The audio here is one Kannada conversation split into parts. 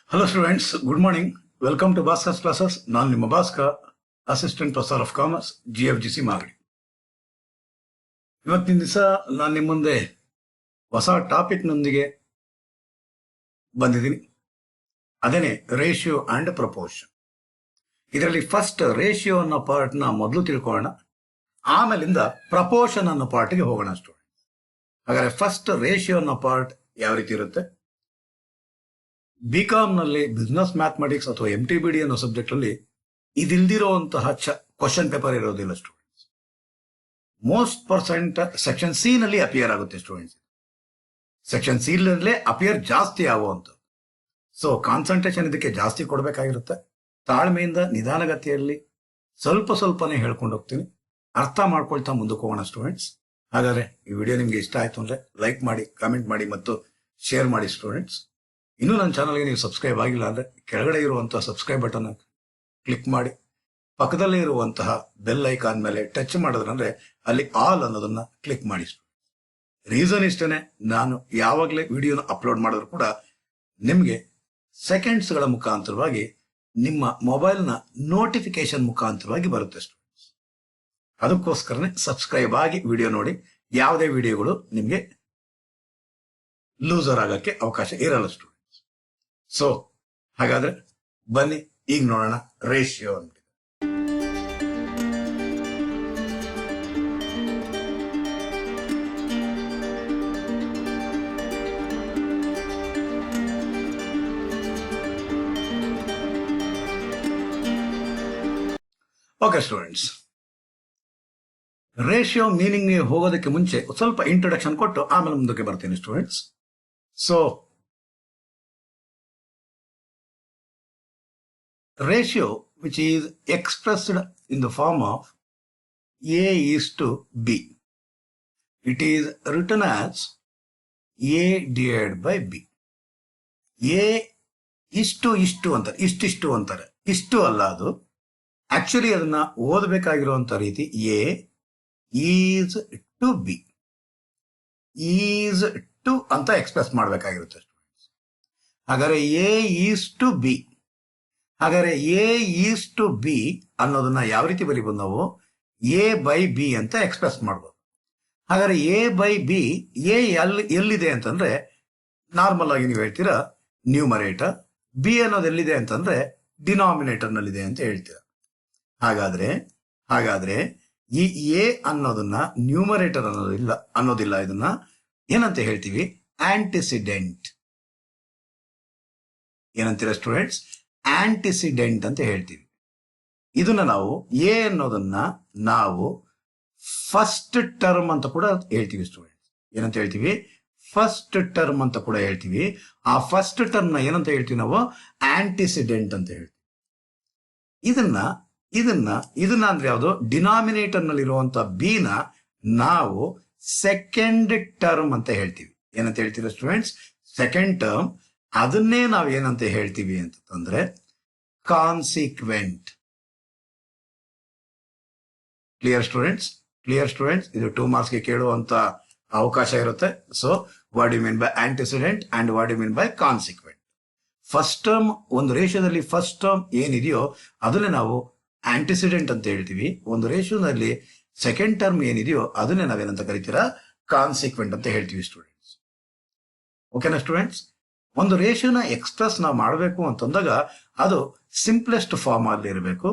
Hello students, good morning. Welcome to Bhaskar classes. ನಾನು ನಿಮ್ಮ Bhaskar, assistant professor of commerce, GFGC Magadi. ಇವತ್ತಿನ ದಿವಸ ನಾನು ನಿಮ್ಮ ಮುಂದೆ ಹೊಸ ಟಾಪಿಕ್ನೊಂದಿಗೆ ಬಂದಿದ್ದೀನಿ. ಅದೇನೆ ರೇಷಿಯೋ ಅಂಡ್ ಪ್ರಪೋರ್ಷನ್. ಇದರಲ್ಲಿ ಫಸ್ಟ್ ರೇಷಿಯೋ ಅನ್ನೋ ಪಾರ್ಟ್ನ ಮೊದಲು ತಿಳ್ಕೊಳ್ಳೋಣ, ಆಮೇಲಿಂದ ಪ್ರಪೋರ್ಷನ್ ಅನ್ನೋ ಪಾರ್ಟ್ಗೆ ಹೋಗೋಣ ಸ್ಟೂಡೆಂಟ್. ಹಾಗಾದ್ರೆ ಫಸ್ಟ್ ರೇಷಿಯೋ ಅನ್ನೋ ಪಾರ್ಟ್ ಯಾವ ರೀತಿ ಇರುತ್ತೆ? ಬಿಕಾಮ್ನಲ್ಲಿ ಬಿಸ್ನೆಸ್ ಮ್ಯಾಥಮೆಟಿಕ್ಸ್ ಅಥವಾ MTBD ಅನ್ನೋ ಸಬ್ಜೆಕ್ಟ್ ಅಲ್ಲಿ ಇದಿಲ್ದಿರುವಂತಹ ಕ್ವಶನ್ ಪೇಪರ್ ಇರೋದಿಲ್ಲ students. Most percent section C ನಲ್ಲಿ ಅಪಿಯರ್ ಆಗುತ್ತೆ ಸ್ಟೂಡೆಂಟ್ಸ್. ಸೆಕ್ಷನ್ ಸಿ ನಲ್ಲೇ ಅಪಿಯರ್ ಜಾಸ್ತಿ ಆಗುವಂತ. ಸೊ ಕಾನ್ಸಂಟ್ರೇಷನ್ ಇದಕ್ಕೆ ಜಾಸ್ತಿ ಕೊಡಬೇಕಾಗಿರುತ್ತೆ. ತಾಳ್ಮೆಯಿಂದ ನಿಧಾನಗತಿಯಲ್ಲಿ ಸ್ವಲ್ಪನೇ ಹೇಳ್ಕೊಂಡು ಹೋಗ್ತೀನಿ. ಅರ್ಥ ಮಾಡ್ಕೊಳ್ತಾ ಮುಂದಕ್ಕೆ ಹೋಗೋಣ ಸ್ಟೂಡೆಂಟ್ಸ್. ಹಾಗಾದ್ರೆ ಈ ವಿಡಿಯೋ ನಿಮ್ಗೆ ಇಷ್ಟ ಆಯ್ತು ಅಂದ್ರೆ ಲೈಕ್ ಮಾಡಿ, ಕಾಮೆಂಟ್ ಮಾಡಿ ಮತ್ತು ಶೇರ್ ಮಾಡಿ ಸ್ಟೂಡೆಂಟ್ಸ್. ಇನ್ನೂ ನನ್ನ ಚಾನಲ್ಗೆ ನೀವು ಸಬ್ಸ್ಕ್ರೈಬ್ ಆಗಿಲ್ಲ ಅಂದ್ರೆ ಕೆಳಗಡೆ ಇರುವಂತಹ ಸಬ್ಸ್ಕ್ರೈಬ್ ಬಟನ್ ಕ್ಲಿಕ್ ಮಾಡಿ, ಪಕ್ಕದಲ್ಲೇ ಇರುವಂತಹ ಬೆಲ್ ಐಕಾನ್ ಮೇಲೆ ಟಚ್ ಮಾಡಿದ್ರಂದ್ರೆ ಅಲ್ಲಿ ಆಲ್ ಅನ್ನೋದನ್ನ ಕ್ಲಿಕ್ ಮಾಡಿ. ರೀಸನ್ ಇಷ್ಟೇನೆ, ನಾನು ಯಾವಾಗಲೇ ವಿಡಿಯೋನ ಅಪ್ಲೋಡ್ ಮಾಡಿದ್ರು ಕೂಡ ನಿಮಗೆ ಸೆಕೆಂಡ್ಸ್ಗಳ ಮುಖಾಂತರವಾಗಿ ನಿಮ್ಮ ಮೊಬೈಲ್ನ ನೋಟಿಫಿಕೇಶನ್ ಮುಖಾಂತರವಾಗಿ ಬರುತ್ತೆ ಸ್ಟೂಡೆಂಟ್ಸ್. ಅದಕ್ಕೋಸ್ಕರನೇ ಸಬ್ಸ್ಕ್ರೈಬ್ ಆಗಿ ವಿಡಿಯೋ ನೋಡಿ. ಯಾವುದೇ ವಿಡಿಯೋಗಳು ನಿಮಗೆ ಲೂಸರ್ ಆಗಕ್ಕೆ ಅವಕಾಶ ಇರಲ್ಲ ಸ್ಟೂಡೆಂಟ್ಸ್. ಸೊ ಹಾಗಾದ್ರೆ ಬನ್ನಿ ಈಗ ನೋಡೋಣ ರೇಷಿಯೋ ಅಂತ. ಓಕೆ ಸ್ಟೂಡೆಂಟ್ಸ್, ರೇಷಿಯೋ ಮೀನಿಂಗ್ ಹೋಗೋದಕ್ಕೆ ಮುಂಚೆ ಸ್ವಲ್ಪ ಇಂಟ್ರೊಡಕ್ಷನ್ ಕೊಟ್ಟು ಆಮೇಲೆ ಮುಂದಕ್ಕೆ ಬರ್ತೀನಿ students. So ratio which is expressed in the form of A:B. It is written as A divided by B. A ಇಷ್ಟು ಅಂತಾರೆ, ಇಷ್ಟು ಅಂತಾರೆ. ಇಷ್ಟು ಅಲ್ಲ, ಅದು ಆಕ್ಚುಲಿ ಅದನ್ನ ಓದಬೇಕಾಗಿರುವಂತ ರೀತಿ A is to B, is to ಅಂತ ಎಕ್ಸ್ಪ್ರೆಸ್ ಮಾಡಬೇಕಾಗಿರುತ್ತೆ ಸ್ಟೂಡೆಂಟ್ಸ್. ಹಾಗಾದ್ರೆ A is to B. ಹಾಗಾದ್ರೆ A:B ಅನ್ನೋದನ್ನ ಯಾವ ರೀತಿ ಬರೀಬಹುದು ನಾವು? A/B ಅಂತ ಎಕ್ಸ್ಪ್ರೆಸ್ ಮಾಡ್ಬೋದು. ಹಾಗಾದ್ರೆ A/B ಎಲ್ಲಿದೆ ಅಂತಂದ್ರೆ ನಾರ್ಮಲ್ ಆಗಿ ನೀವು ಹೇಳ್ತೀರಾ ನ್ಯೂಮರೇಟರ್, B ಅನ್ನೋದು ಎಲ್ಲಿದೆ ಅಂತಂದ್ರೆ ಡಿನಾಮಿನೇಟರ್ ನಲ್ಲಿದೆ ಅಂತ ಹೇಳ್ತೀರಾ. ಹಾಗಾದ್ರೆ ಈ A ಅನ್ನೋದನ್ನ ನ್ಯೂಮರೇಟರ್ ಅನ್ನೋದಿಲ್ಲ, ಇದನ್ನ ಏನಂತ ಹೇಳ್ತೀವಿ? ಆಂಟಿಸಿಡೆಂಟ್. ಏನಂತೀರಾ ಸ್ಟೂಡೆಂಟ್ಸ್? ಆಂಟಿಸಿಡೆಂಟ್ ಅಂತ ಹೇಳ್ತೀವಿ. ಇದನ್ನ ನಾವು ಎ ಅನ್ನೋದನ್ನ ನಾವು ಫಸ್ಟ್ ಟರ್ಮ್ ಅಂತ ಕೂಡ ಹೇಳ್ತೀವಿ ಸ್ಟೂಡೆಂಟ್ಸ್. ಏನಂತ ಹೇಳ್ತೀವಿ? ಫಸ್ಟ್ ಟರ್ಮ್ ಅಂತ ಕೂಡ ಹೇಳ್ತೀವಿ. ಆ ಫಸ್ಟ್ ಟರ್ಮ್ ನ ಏನಂತ ಹೇಳ್ತೀವಿ ನಾವು? ಆಂಟಿಸಿಡೆಂಟ್ ಅಂತ ಹೇಳ್ತೀವಿ. ಇದನ್ನ ಅಂದ್ರೆ ಯಾವುದು? ಡಿನಾಮಿನೇಟರ್ ನಲ್ಲಿರುವಂತ ಬಿ ನ ನಾವು ಸೆಕೆಂಡ್ ಟರ್ಮ್ ಅಂತ ಹೇಳ್ತೀವಿ. ಏನಂತ ಹೇಳ್ತೀರಾ ಸ್ಟೂಡೆಂಟ್ಸ್? Second term. ಅದನ್ನೇ ನಾವು ಏನಂತ ಹೇಳ್ತೀವಿ ಅಂತಂದ್ರೆ ಕಾನ್ಸಿಕ್ವೆಂಟ್. Clear students? ಇದು 2 ಮಾರ್ಕ್ಸ್ಗೆ ಕೇಳುವಂತ ಅವಕಾಶ ಇರುತ್ತೆ. So what you mean by antecedent and what you mean by consequent? First term, ಒಂದು ರೇಷಿಯೋದಲ್ಲಿ ಫಸ್ಟ್ ಟರ್ಮ್ ಏನಿದೆಯೋ ಅದನ್ನೇ ನಾವು ಆಂಟಿಸಿಡೆಂಟ್ ಅಂತ ಹೇಳ್ತೀವಿ. ಒಂದು ರೇಷಿಯೋದಲ್ಲಿ ಸೆಕೆಂಡ್ ಟರ್ಮ್ ಏನಿದೆಯೋ ಅದನ್ನೇ ನಾವೇನಂತ ಕರಿತೀರಾ? ಕಾನ್ಸಿಕ್ವೆಂಟ್ ಅಂತ ಹೇಳ್ತೀವಿ ಸ್ಟೂಡೆಂಟ್ಸ್. ಓಕೆನಾ ಸ್ಟೂಡೆಂಟ್ಸ್? ಒಂದು ರೇಷಿಯೋನ ಎಕ್ಸ್ಪ್ರೆಸ್ ನಾವು ಮಾಡಬೇಕು ಅಂತಂದಾಗ ಅದು ಸಿಂಪ್ಲೆಸ್ಟ್ ಫಾರ್ಮ್ ಅಲ್ಲಿ ಇರಬೇಕು.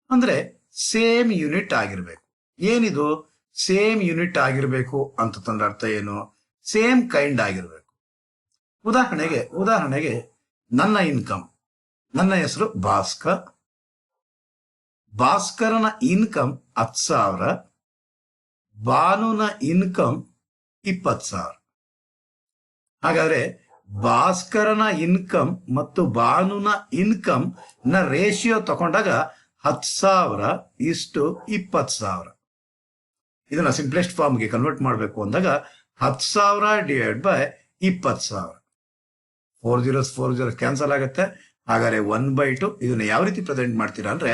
ಅಂದ್ರೆ ಸೇಮ್ ಯೂನಿಟ್ ಆಗಿರ್ಬೇಕು. ಏನಿದು ಸೇಮ್ ಯೂನಿಟ್ ಆಗಿರ್ಬೇಕು ಅಂತಂದ್ರೆ ಅರ್ಥ ಏನು? ಸೇಮ್ ಕೈಂಡ್ ಆಗಿರ್ಬೇಕು. ಉದಾಹರಣೆಗೆ ನನ್ನ ಇನ್ಕಮ್, ನನ್ನ ಹೆಸರು ಭಾಸ್ಕರ್. ಭಾಸ್ಕರನ ಇನ್ಕಮ್ 10,000, ಭಾನುನ ಇನ್ಕಮ್ 20,000. ಹಾಗಾದ್ರೆ ಭಾಸ್ಕರನ ಇನ್ಕಮ್ ಮತ್ತು ಭಾನುನ ಇನ್ಕಮ್ ನ ರೇಷಿಯೋ ತಗೊಂಡಾಗ 10,000 ಇಷ್ಟು 20,000. ಇದನ್ನ ಸಿಂಪ್ಲೆಸ್ಟ್ ಫಾರ್ಮ್ಗೆ ಕನ್ವರ್ಟ್ ಮಾಡಬೇಕು ಅಂದಾಗ 10,000 ಡಿವೈಡ್ ಬೈ 20,000. 4 zeros ಕ್ಯಾನ್ಸಲ್ ಆಗುತ್ತೆ. ಹಾಗಾದ್ರೆ 1/2. ಇದನ್ನ ಯಾವ ರೀತಿ ಪ್ರೆಸೆಂಟ್ ಮಾಡ್ತೀರಾ ಅಂದ್ರೆ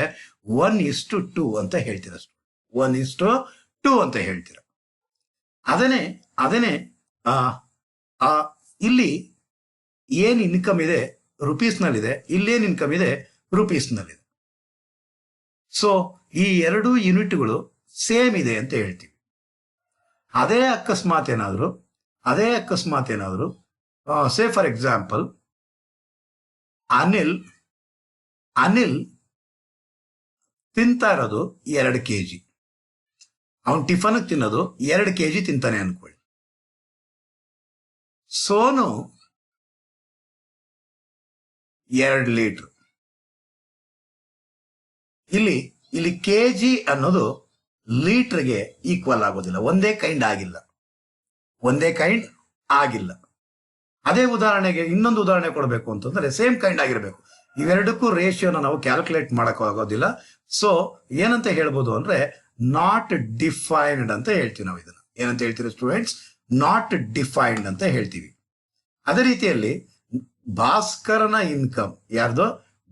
1:2 ಅಂತ ಹೇಳ್ತೀರಾ. 1:2 ಅಂತ ಹೇಳ್ತೀರಾ. ಅದನ್ನೇ ಇಲ್ಲಿ ಏನ್ ಇನ್ಕಮ್ ಇದೆ ರುಪೀಸ್ನಲ್ಲಿದೆ, ಇಲ್ಲೇನ್ ಇನ್ಕಮ್ ಇದೆ ರುಪೀಸ್ನಲ್ಲಿದೆ. ಸೊ ಈ ಎರಡು ಯೂನಿಟ್ಗಳು ಸೇಮ್ ಇದೆ ಅಂತ ಹೇಳ್ತೀವಿ. ಅದೇ ಅಕಸ್ಮಾತ್ ಏನಾದ್ರು ಸೇ ಫಾರ್ ಎಕ್ಸಾಂಪಲ್ ಅನಿಲ್ ತಿಂತಾ ಇರೋದು 2 kg, ಅವನ್ ಟಿಫನ್ ತಿನ್ನೋದು 2 kg ತಿಂತಾನೆ ಅನ್ಕೊಳ್ಳಿ. ಸೋನು 2 ಲೀಟರ್. ಇಲ್ಲಿ ಕೆಜಿ ಅನ್ನೋದು ಲೀಟರ್ಗೆ ಈಕ್ವಲ್ ಆಗೋದಿಲ್ಲ, ಒಂದೇ ಕೈಂಡ್ ಆಗಿಲ್ಲ. ಅದೇ ಉದಾಹರಣೆಗೆ ಇನ್ನೊಂದು ಉದಾಹರಣೆ ಕೊಡಬೇಕು ಅಂತಂದ್ರೆ ಸೇಮ್ ಕೈಂಡ್ ಆಗಿರ್ಬೇಕು. ಇವೆರಡಕ್ಕೂ ರೇಷಿಯೋನ ನಾವು ಕ್ಯಾಲ್ಕುಲೇಟ್ ಮಾಡಕ್ ಆಗೋದಿಲ್ಲ. ಸೊ ಏನಂತ ಹೇಳ್ಬೋದು ಅಂದ್ರೆ ನಾಟ್ ಡಿಫೈನ್ಡ್ ಅಂತ ಹೇಳ್ತೀವಿ ನಾವು. ಇದನ್ನ ಏನಂತ ಹೇಳ್ತೀವಿ ಸ್ಟೂಡೆಂಟ್ಸ್? ನಾಟ್ ಡಿಫೈನ್ಡ್ ಅಂತ ಹೇಳ್ತೀವಿ. ಅದೇ ರೀತಿಯಲ್ಲಿ ಭಾಸ್ಕರನ ಇನ್ಕಮ್,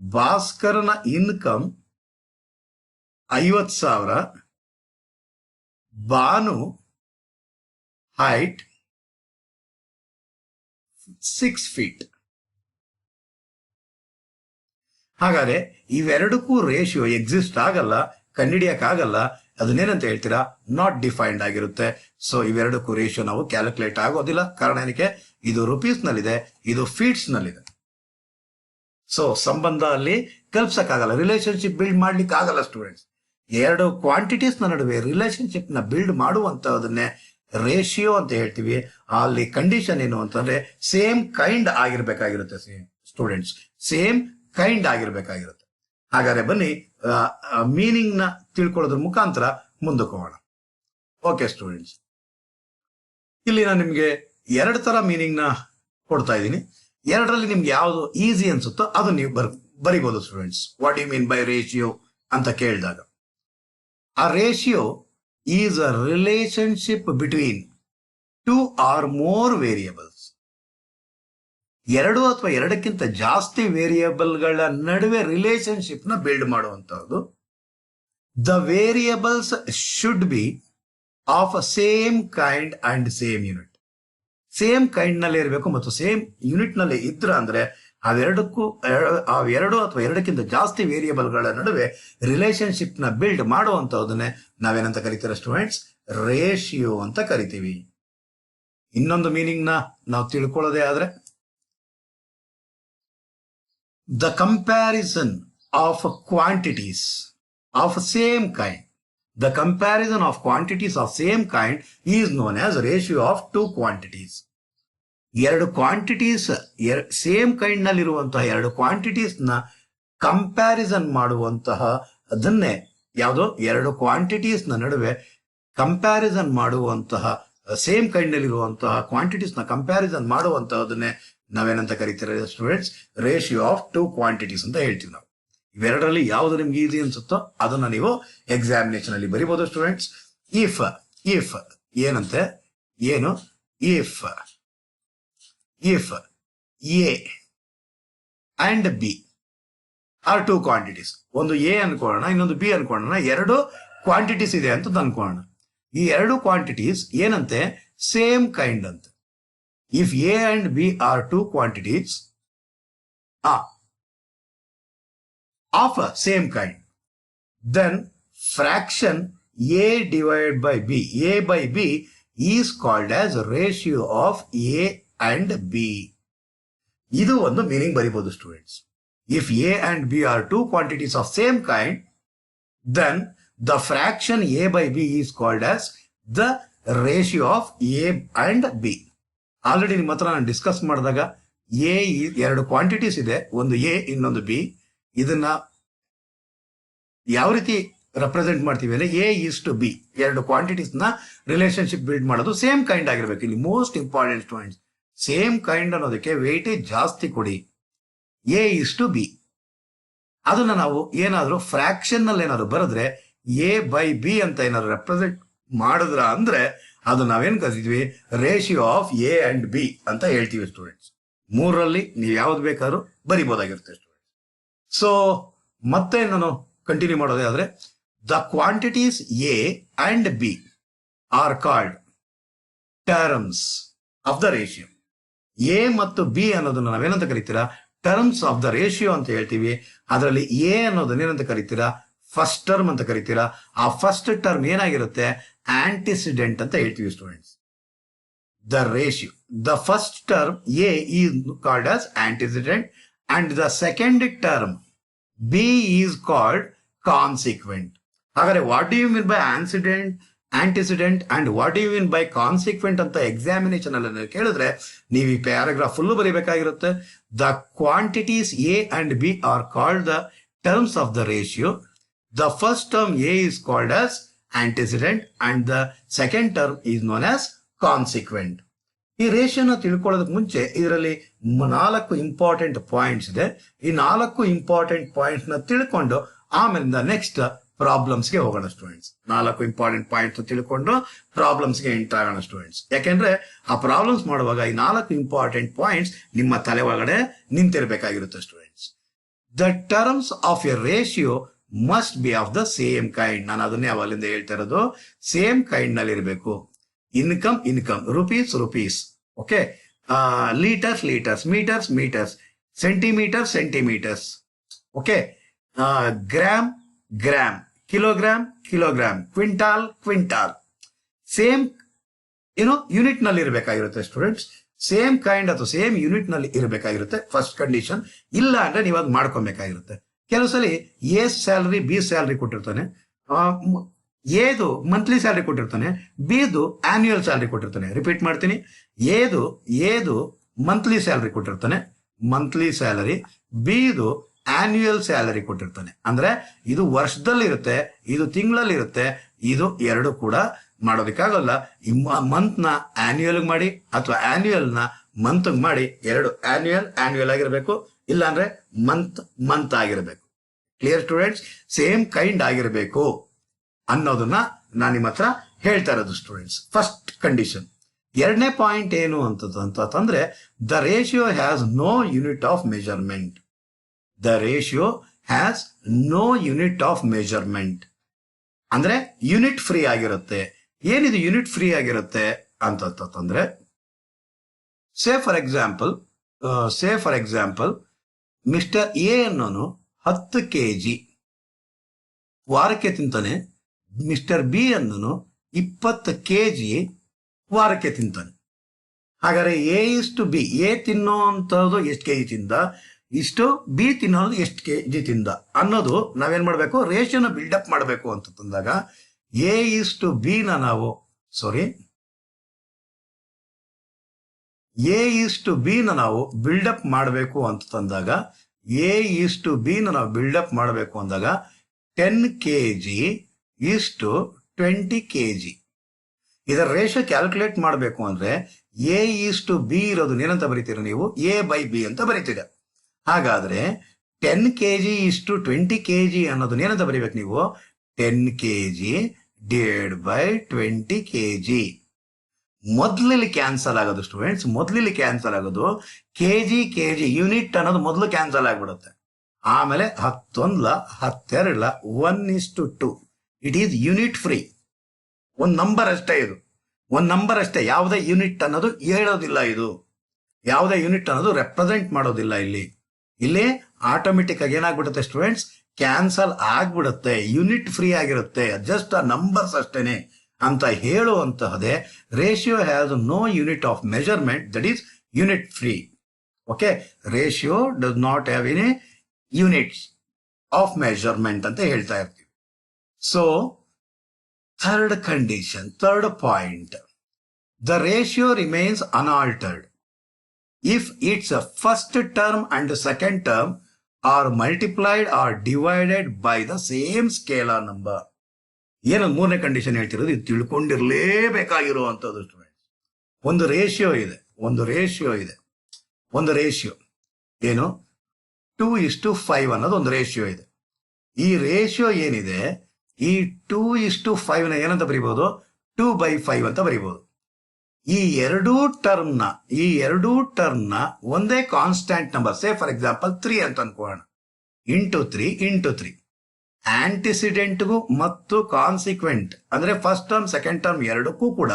ಭಾಸ್ಕರನ ಇನ್ಕಮ್ 50,000, ಭಾನು ಹೈಟ್ 6 feet. ಹಾಗಾದ್ರೆ ಇವೆರಡಕ್ಕೂ ರೇಷಿಯೋ ಎಕ್ಸಿಸ್ಟ್ ಆಗಲ್ಲ, ಕಂಡುಹಿಡಿಯಕ್ಕಾಗಲ್ಲ. ಅದನ್ನೇನಂತ ಹೇಳ್ತೀರಾ? ನಾಟ್ ಡಿಫೈನ್ಡ್ ಆಗಿರುತ್ತೆ. ಸೊ ಇವೆರಡಕ್ಕೂ ರೇಷಿಯೋ ನಾವು ಕ್ಯಾಲ್ಕುಲೇಟ್ ಆಗೋದಿಲ್ಲ. ಕಾರಣ ಏನಕ್ಕೆ? ಇದು ರುಪೀಸ್ ನಲ್ಲಿದೆ, ಇದು ಫೀಟ್ಸ್ ನಲ್ಲಿದೆ. ಸೊ ಸಂಬಂಧ ಅಲ್ಲಿ ಕಲ್ಪಿಸಕ್ಕಾಗಲ್ಲ, ರಿಲೇಶನ್ಶಿಪ್ ಬಿಲ್ಡ್ ಮಾಡ್ಲಿಕ್ಕೆ ಆಗಲ್ಲ ಸ್ಟೂಡೆಂಟ್ಸ್. ಎರಡು ಕ್ವಾಂಟಿಟೀಸ್ ನಡುವೆ ರಿಲೇಶನ್ಶಿಪ್ ನ ಬಿಲ್ಡ್ ಮಾಡುವಂತದನ್ನೇ ರೇಷಿಯೋ ಅಂತ ಹೇಳ್ತೀವಿ. ಅಲ್ಲಿ ಕಂಡೀಷನ್ ಏನು ಅಂತಂದ್ರೆ ಸೇಮ್ ಕೈಂಡ್ ಆಗಿರ್ಬೇಕಾಗಿರುತ್ತೆ ಸ್ಟೂಡೆಂಟ್ಸ್, ಸೇಮ್ ಕೈಂಡ್ ಆಗಿರ್ಬೇಕಾಗಿರುತ್ತೆ. ಹಾಗಾದ್ರೆ ಬನ್ನಿ ಮೀನಿಂಗ್ ನ ತಿಳ್ಕೊಳ್ಳೋದ್ರ ಮುಖಾಂತರ ಮುಂದಕ್ಕೆ ಹೋಗೋಣ. ಓಕೆ ಸ್ಟೂಡೆಂಟ್ಸ್, ಇಲ್ಲಿ ನಾನು ನಿಮ್ಗೆ 2 ತರ ಮೀನಿಂಗ್ ನ ಕೊಡ್ತಾ ಇದ್ದೀನಿ. ಎರಡರಲ್ಲಿ ನಿಮ್ಗೆ ಯಾವುದು ಈಸಿ ಅನ್ಸುತ್ತೋ ಅದು ನೀವು ಬರಿಬಹುದು students. What you mean by ratio ಅಂತ ಕೇಳಿದಾಗ, ಆ ratio is a relationship between 2 or more variables. 2 ಅಥವಾ 2ಕ್ಕಿಂತ ಜಾಸ್ತಿ ವೇರಿಯಬಲ್ಗಳ ನಡುವೆ ರಿಲೇಶನ್ಶಿಪ್ ನ ಬಿಲ್ಡ್ ಮಾಡುವಂತಹದ್ದು. The variables should be of a same kind and same unit. Same kind ನಲ್ಲಿ ಇರಬೇಕು ಮತ್ತು ಸೇಮ್ ಯೂನಿಟ್ ನಲ್ಲಿ ಇದ್ರ ಅಂದ್ರೆ ಅವೆರಡಕ್ಕೂ 2 ಅಥವಾ 2ಕ್ಕಿಂತ ಜಾಸ್ತಿ ವೇರಿಯಬಲ್ಗಳ ನಡುವೆ ರಿಲೇಶನ್ಶಿಪ್ ನ ಬಿಲ್ಡ್ ಮಾಡುವಂತಹದನ್ನೇ ನಾವೇನಂತ ಕರಿತೀರ ಸ್ಟೂಡೆಂಟ್ಸ್? ರೇಷಿಯೋ ಅಂತ ಕರಿತೀವಿ. ಇನ್ನೊಂದು ಮೀನಿಂಗ್ ನ ನಾವು ತಿಳ್ಕೊಳ್ಳೋದೇ ಆದ್ರೆ, the comparison of quantities of same kind. The comparison of quantities of same kind is known as ratio of 2 quantities. 2 quantities same kind ನಲ್ಲಿರುವಂತಹ 2 ಕ್ವಾಂಟಿಟೀಸ್ ನ ಕಂಪ್ಯಾರಿಸನ್ ಮಾಡುವಂತಹ ಅದನ್ನೇ ಯಾವುದೋ 2 ಕ್ವಾಂಟಿಟೀಸ್ ನ ನಡುವೆ ಕಂಪ್ಯಾರಿಸನ್ ಮಾಡುವಂತಹ ಸೇಮ್ ಕೈಂಡ್ ನಲ್ಲಿರುವಂತಹ ಕ್ವಾಂಟಿಟೀಸ್ ನ ಕಂಪ್ಯಾರಿಸನ್ ಮಾಡುವಂತಹದನ್ನೇ ನಾವೇನಂತ ಕರಿತೀರ ಸ್ಟೂಡೆಂಟ್ಸ್? ರೇಷಿಯೋ ಆಫ್ 2 ಕ್ವಾಂಟಿಟೀಸ್ ಅಂತ ಹೇಳ್ತೀವಿ ನಾವು. ಇವೆರಡರಲ್ಲಿ ಯಾವುದು ನಿಮ್ಗೆ ಈಸಿ ಅನ್ಸುತ್ತೋ ಅದನ್ನ ನೀವು ಎಕ್ಸಾಮಿನೇಷನ್ ಅಲ್ಲಿ ಬರಿಬಹುದು ಸ್ಟೂಡೆಂಟ್ಸ್. ಇಫ್ ಏನಂತೆ ಏನು? If A and B are 2 quantities. ಒಂದು ಎ ಅನ್ಕೊಳ್ಳೋಣ, ಇನ್ನೊಂದು ಬಿ ಅನ್ಕೊಳ್ಳೋಣ. 2 ಕ್ವಾಂಟಿಟೀಸ್ ಇದೆ ಅಂತ ಅನ್ಕೊಳ್ಳೋಣ. ಈ 2 ಕ್ವಾಂಟಿಟೀಸ್ ಏನಂತೆ? ಸೇಮ್ ಕೈಂಡ್ ಅಂತ. If A and B are 2 quantities of a same kind, then fraction a divided by b, a by b is called as ratio of a and b. ಇದು ಒಂದು ಮೀನಿಂಗ್ ಬರಿಬಹುದು students. If a and b are 2 quantities of same kind, then the fraction a by b is called as the ratio of a and b. Already ನಿಮ್ಮ ಹತ್ರ ನಾನು ಡಿಸ್ಕಸ್ ಮಾಡಿದಾಗ ಎ 2 ಕ್ವಾಂಟಿಟೀಸ್ ಇದೆ, ಒಂದು ಎ ಇನ್ನೊಂದು ಬಿ. ಇದನ್ನ ಯಾವ ರೀತಿ ರೆಪ್ರೆಸೆಂಟ್ ಮಾಡ್ತೀವಿ ಅಂದ್ರೆ A is to B, 2 quantities ನ ರಿಲೇಶನ್ಶಿಪ್ ಬಿಲ್ಡ್ ಮಾಡೋದು ಸೇಮ್ ಕೈಂಡ್ ಆಗಿರ್ಬೇಕು. ಇಲ್ಲಿ most important students, same kind ಅನ್ನೋದಕ್ಕೆ ವೇಟೇಜ್ ಜಾಸ್ತಿ ಕೊಡಿ. ಎ ಈಸ್ ಟು ಬಿ ಅದನ್ನ ನಾವು ಏನಾದ್ರು ಫ್ರಾಕ್ಷನ್ ನಲ್ಲಿ ಏನಾದ್ರು ಬರೆದ್ರೆ ಎ ಬೈ ಬಿ ಅಂತ ಏನಾದ್ರು ರೆಪ್ರೆಸೆಂಟ್ ಮಾಡಿದ್ರ ಅಂದ್ರೆ ಅದು ನಾವೇನ್ ಕರಿತೀವಿ? Ratio of A and B ಅಂತ ಹೇಳ್ತೀವಿ ಸ್ಟೂಡೆಂಟ್ಸ್. 3ರಲ್ಲಿ ನೀವು ಯಾವ್ದು ಬೇಕಾದ್ರೂ ಬರಿಬೋದಾಗಿರುತ್ತೆ ಸ್ಟೂಡೆಂಟ್ಸ್. ಸೊ ಮತ್ತೆ ನಾನು ಕಂಟಿನ್ಯೂ ಮಾಡೋದೇ ಆದ್ರೆ, the quantities A and B are called terms of the ratio. A ಮತ್ತು ಬಿ ಅನ್ನೋದನ್ನ ನಾವೇನಂತ ಕರಿತೀರಾ, ಟರ್ಮ್ಸ್ ಆಫ್ ದ ರೇಷಿಯೋ ಅಂತ ಹೇಳ್ತೀವಿ. ಅದರಲ್ಲಿ ಎ ಅನ್ನೋದನ್ನ ಏನಂತ ಕರಿತೀರಾ, ಫಸ್ಟ್ ಟರ್ಮ್ ಅಂತ ಕರಿತೀರಾ. ಆ ಫಸ್ಟ್ ಟರ್ಮ್ ಏನಾಗಿರುತ್ತೆ, ಆಂಟಿಸಿಡೆಂಟ್ ಅಂತ ಹೇಳ್ತೀವಿ students. The ratio, the first term A is called as antecedent and the second term B is called consequent. ಹಾಗಾದ್ರೆ what do you mean by antecedent and what do you mean by consequent ಅಂತ ಎಕ್ಸಾಮಿನೇಷನ್ ಅಲ್ಲಿ ಕೇಳಿದ್ರೆ ನೀವು ಈ ಪ್ಯಾರಾಗ್ರಾಫ್ ಫುಲ್ ಬರೀಬೇಕಾಗಿರುತ್ತೆ. The quantities A and B are called the terms of the ratio. The first term A is called as antecedent and the second term is known as consequent. ಈ ರೇಷಿಯೋನ ತಿಳ್ಕೊಳ್ಳೋದಕ್ಕೆ ಮುಂಚೆ ಇದರಲ್ಲಿ 4 ಇಂಪಾರ್ಟೆಂಟ್ ಪಾಯಿಂಟ್ಸ್ ಇದೆ. ಈ 4 ಇಂಪಾರ್ಟೆಂಟ್ ಪಾಯಿಂಟ್ಸ್ ನ ತಿಳ್ಕೊಂಡು ಆಮೇಲಿಂದ ನೆಕ್ಸ್ಟ್ ಪ್ರಾಬ್ಲಮ್ಸ್ಗೆ ಹೋಗೋಣ ಸ್ಟೂಡೆಂಟ್ಸ್. 4 ಇಂಪಾರ್ಟೆಂಟ್ ಪಾಯಿಂಟ್ಸ್ ತಿಳ್ಕೊಂಡು ಪ್ರಾಬ್ಲಮ್ಸ್ಗೆ ಎಂಟರ್ ಆಗೋಣ ಸ್ಟೂಡೆಂಟ್ಸ್. ಯಾಕೆಂದ್ರೆ ಆ ಪ್ರಾಬ್ಲಮ್ಸ್ ಮಾಡುವಾಗ ಈ 4 ಇಂಪಾರ್ಟೆಂಟ್ ಪಾಯಿಂಟ್ಸ್ ನಿಮ್ಮ ತಲೆ ಒಳಗಡೆ ನಿಂತಿರ್ಬೇಕಾಗಿರುತ್ತೆ students. The terms of a ratio must be of the same kind. ನಾನು ಅದನ್ನೇ ಅವಾಗಲಿಂದ ಹೇಳ್ತಾ ಇರೋದು, ಸೇಮ್ ಕೈಂಡ್ ನಲ್ಲಿ ಇರಬೇಕು. Income, rupees, okay, litres, metres, centimetres, okay, gram, kilogram, quintal, same unit ನಲ್ಲಿ ಇರಬೇಕಾಗಿರುತ್ತೆ ಸ್ಟೂಡೆಂಟ್ಸ್. ಸೇಮ್ ಕೈಂಡ್ ಅಥವಾ ಸೇಮ್ ಯೂನಿಟ್ ನಲ್ಲಿ ಇರಬೇಕಾಗಿರುತ್ತೆ ಫಸ್ಟ್ ಕಂಡೀಷನ್. ಇಲ್ಲ ಅಂದ್ರೆ ನೀವು ಅದು ಮಾಡ್ಕೊಬೇಕಾಗಿರುತ್ತೆ. ಕೆಲವು ಸಲ ಎ ಸ್ಯಾಲರಿ ಬಿ ಸ್ಯಾಲರಿ ಕೊಟ್ಟಿರ್ತಾನೆ, ಎದು ಮಂತ್ಲಿ ಸ್ಯಾಲರಿ ಕೊಟ್ಟಿರ್ತಾನೆ, ಬಿದು ಆನ್ಯುಯಲ್ ಸ್ಯಾಲರಿ ಕೊಟ್ಟಿರ್ತಾನೆ. ರಿಪೀಟ್ ಮಾಡ್ತೀನಿ, ಎದು ಮಂತ್ಲಿ ಸ್ಯಾಲರಿ ಕೊಟ್ಟಿರ್ತಾನೆ, ಮಂತ್ಲಿ ಸ್ಯಾಲರಿ, ಬಿದು ಆನ್ಯುಯಲ್ ಸ್ಯಾಲರಿ ಕೊಟ್ಟಿರ್ತಾನೆ. ಅಂದ್ರೆ ಇದು ವರ್ಷದಲ್ಲಿ ಇರುತ್ತೆ, ಇದು ತಿಂಗಳಲ್ಲಿ ಇರುತ್ತೆ, ಇದು ಎರಡು ಕೂಡ ಮಾಡೋದಕ್ಕಾಗಲ್ಲ. ಮಂತ್ ನ ಆನ್ಯುಯಲ್ ಮಾಡಿ ಅಥವಾ ಆನ್ಯುಯಲ್ ನ ಮಂತ್ ಮಾಡಿ, ಎರಡು ಆನ್ಯುಯಲ್ ಆಗಿರ್ಬೇಕು, ಇಲ್ಲ ಅಂದ್ರೆ ಮಂತ್ ಆಗಿರ್ಬೇಕು. Clear students? ಸೇಮ್ ಕೈಂಡ್ ಆಗಿರ್ಬೇಕು ಅನ್ನೋದನ್ನ ನಾನು ನಿಮ್ಮ ಹತ್ರ ಹೇಳ್ತಾ ಇರೋದು ಸ್ಟೂಡೆಂಟ್ಸ್. First condition. ಎರಡನೇ ಪಾಯಿಂಟ್ ಏನು ಅಂತಂದ್ರೆ, the ratio has no unit of measurement. The ratio has no unit of measurement ಅಂದ್ರೆ ಯೂನಿಟ್ ಫ್ರೀ ಆಗಿರುತ್ತೆ. ಏನಿದು ಯೂನಿಟ್ ಫ್ರೀ ಆಗಿರುತ್ತೆ ಅಂತಂದ್ರೆ, say for example mister A ಅನ್ನೋನು 10 kg ವಾರಕ್ಕೆ ತಿಂತಾನೆ, ಮಿಸ್ಟರ್ ಬಿ ಅನ್ನೋನು 20 kg ವಾರಕ್ಕೆ ತಿಂತಾನೆ. ಹಾಗಾದ್ರೆ ಎ ಇಷ್ಟು ಬಿ, ಎ ತಿನ್ನೋಂಥದ್ದು ಎಷ್ಟು ಕೆಜಿ ತಿಂದ, ಇಷ್ಟು ಬಿ ತಿನ್ನೋದು ಎಷ್ಟು ಕೆಜಿ ತಿಂದ ಅನ್ನೋದು ನಾವೇನ್ ಮಾಡ್ಬೇಕು, ರೇಷಿಯೋನ ಬಿಲ್ಡಪ್ ಮಾಡಬೇಕು ಅಂತ ತಂದಾಗ ಎ ಇಷ್ಟು ಬಿ ನ ನಾವು ಬಿಲ್ಡಪ್ ಮಾಡಬೇಕು ಅಂತ ತಂದಾಗ, ಅಂದಾಗ 10 kg ಇಷ್ಟು 20 kg. ಇದರ ರೇಷಿಯೋ ಕ್ಯಾಲ್ಕುಲೇಟ್ ಮಾಡಬೇಕು ಅಂದ್ರೆ ಎ ಇಷ್ಟು ಬಿ ಇರೋದನ್ನ ಏನಂತ ಬರೀತೀರ ನೀವು, ಎ ಬೈ ಬಿ ಅಂತ ಬರೀತೀರ. ಹಾಗಾದ್ರೆ 10 kg ಇಷ್ಟು 20 kg ಅನ್ನೋದನ್ನ ಏನಂತ ಬರೀಬೇಕು ನೀವು, 10 kg ಡಿವೈಡ್ ಬೈ 20 kg. ಮೊದಲಲ್ಲಿ ಕ್ಯಾನ್ಸಲ್ ಆಗೋದು ಸ್ಟೂಡೆಂಟ್ಸ್, ಕೆಜಿ ಯೂನಿಟ್ ಅನ್ನೋದು ಮೊದಲು ಕ್ಯಾನ್ಸಲ್ ಆಗ್ಬಿಡುತ್ತೆ. ಆಮೇಲೆ 11 12 1:2. It is unit free. ಒಂದು ನಂಬರ್ ಅಷ್ಟೇ, ಯಾವುದೇ ಯೂನಿಟ್ ಅನ್ನೋದು ಹೇಳೋದಿಲ್ಲ, ಇದು ಯಾವುದೇ ಯೂನಿಟ್ ಅನ್ನೋದು ರೆಪ್ರೆಸೆಂಟ್ ಮಾಡೋದಿಲ್ಲ. ಇಲ್ಲಿ ಆಟೋಮೆಟಿಕ್ ಆಗಿ ಏನಾಗ್ಬಿಡುತ್ತೆ ಸ್ಟೂಡೆಂಟ್ಸ್, ಕ್ಯಾನ್ಸಲ್ ಆಗ್ಬಿಡುತ್ತೆ, ಯೂನಿಟ್ ಫ್ರೀ ಆಗಿರುತ್ತೆ, ಜಸ್ಟ್ ಆ ನಂಬರ್ಸ್ ಅಷ್ಟೇನೆ ಅಂತ ಹೇಳುವಂತಹದೇ ratio has no unit of measurement, that is unit free. Okay, ratio does not have any units of measurement ಅಂತ ಹೇಳ್ತಾ ಇರ್ತೀವಿ. So third point, the ratio remains unaltered if its first term and second term are multiplied or divided by the same scalar number. ಏನು ಮೂರನೇ ಕಂಡೀಷನ್ ಹೇಳ್ತಿರೋದು, ಇದು ತಿಳ್ಕೊಂಡಿರ್ಲೇಬೇಕಾಗಿರುವಂತದ್ದು ಸ್ಟೂಡೆಂಟ್ಸ್. ಒಂದು ರೇಷಿಯೋ ಏನು 2:5 ಅನ್ನೋದು ಒಂದು ರೇಷಿಯೋ ಇದೆ. ಈ ರೇಷಿಯೋ ಏನಿದೆ, ಈ 2:5 ನ ಏನಂತ ಬರೀಬಹುದು, 2/5 ಅಂತ ಬರೀಬಹುದು. ಈ ಎರಡೂ ಟರ್ಮ್ ನ ಒಂದೇ constant number, say for example 3 ಅಂತ ಅನ್ಕೋಣ, ಇಂಟು 3 ಆಂಟಿಸಿಡೆಂಟ್ಗೂ ಮತ್ತು ಕಾನ್ಸಿಕ್ವೆಂಟ್ ಅಂದ್ರೆ ಫಸ್ಟ್ ಟರ್ಮ್ ಸೆಕೆಂಡ್ ಟರ್ಮ್ ಎರಡಕ್ಕೂ ಕೂಡ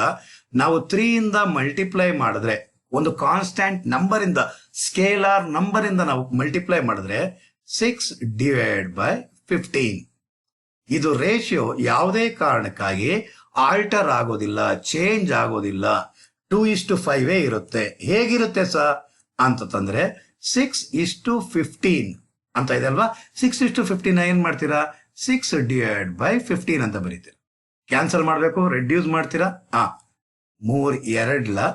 ನಾವು 3 ಇಂದ ಮಲ್ಟಿಪ್ಲೈ ಮಾಡಿದ್ರೆ ಒಂದು ಕಾನ್ಸ್ಟೆಂಟ್ ನಂಬರ್ ಇಂದ ಸ್ಕೇಲಾರ್ ನಂಬರ್ ಇಂದ ನಾವು ಮಲ್ಟಿಪ್ಲೈ ಮಾಡಿದ್ರೆ 6/15. ಇದು ರೇಷಿಯೋ ಯಾವುದೇ ಕಾರಣಕ್ಕಾಗಿ ಆಲ್ಟರ್ ಆಗೋದಿಲ್ಲ, ಚೇಂಜ್ ಆಗೋದಿಲ್ಲ, 2:5 ಇರುತ್ತೆ. ಹೇಗಿರುತ್ತೆ ಅಂತಂದ್ರೆ 6:15 ಅಂತ ಇದೆ ಅಲ್ವಾ. 6:15 ಏನ್ ಮಾಡ್ತೀರಾ, 6/15 ಅಂತ ಬರೀತೀರಾ. ಕ್ಯಾನ್ಸಲ್ ಮಾಡ್ಬೇಕು, ರೆಡ್ಯೂಸ್ ಮಾಡ್ತೀರಾ. 3 2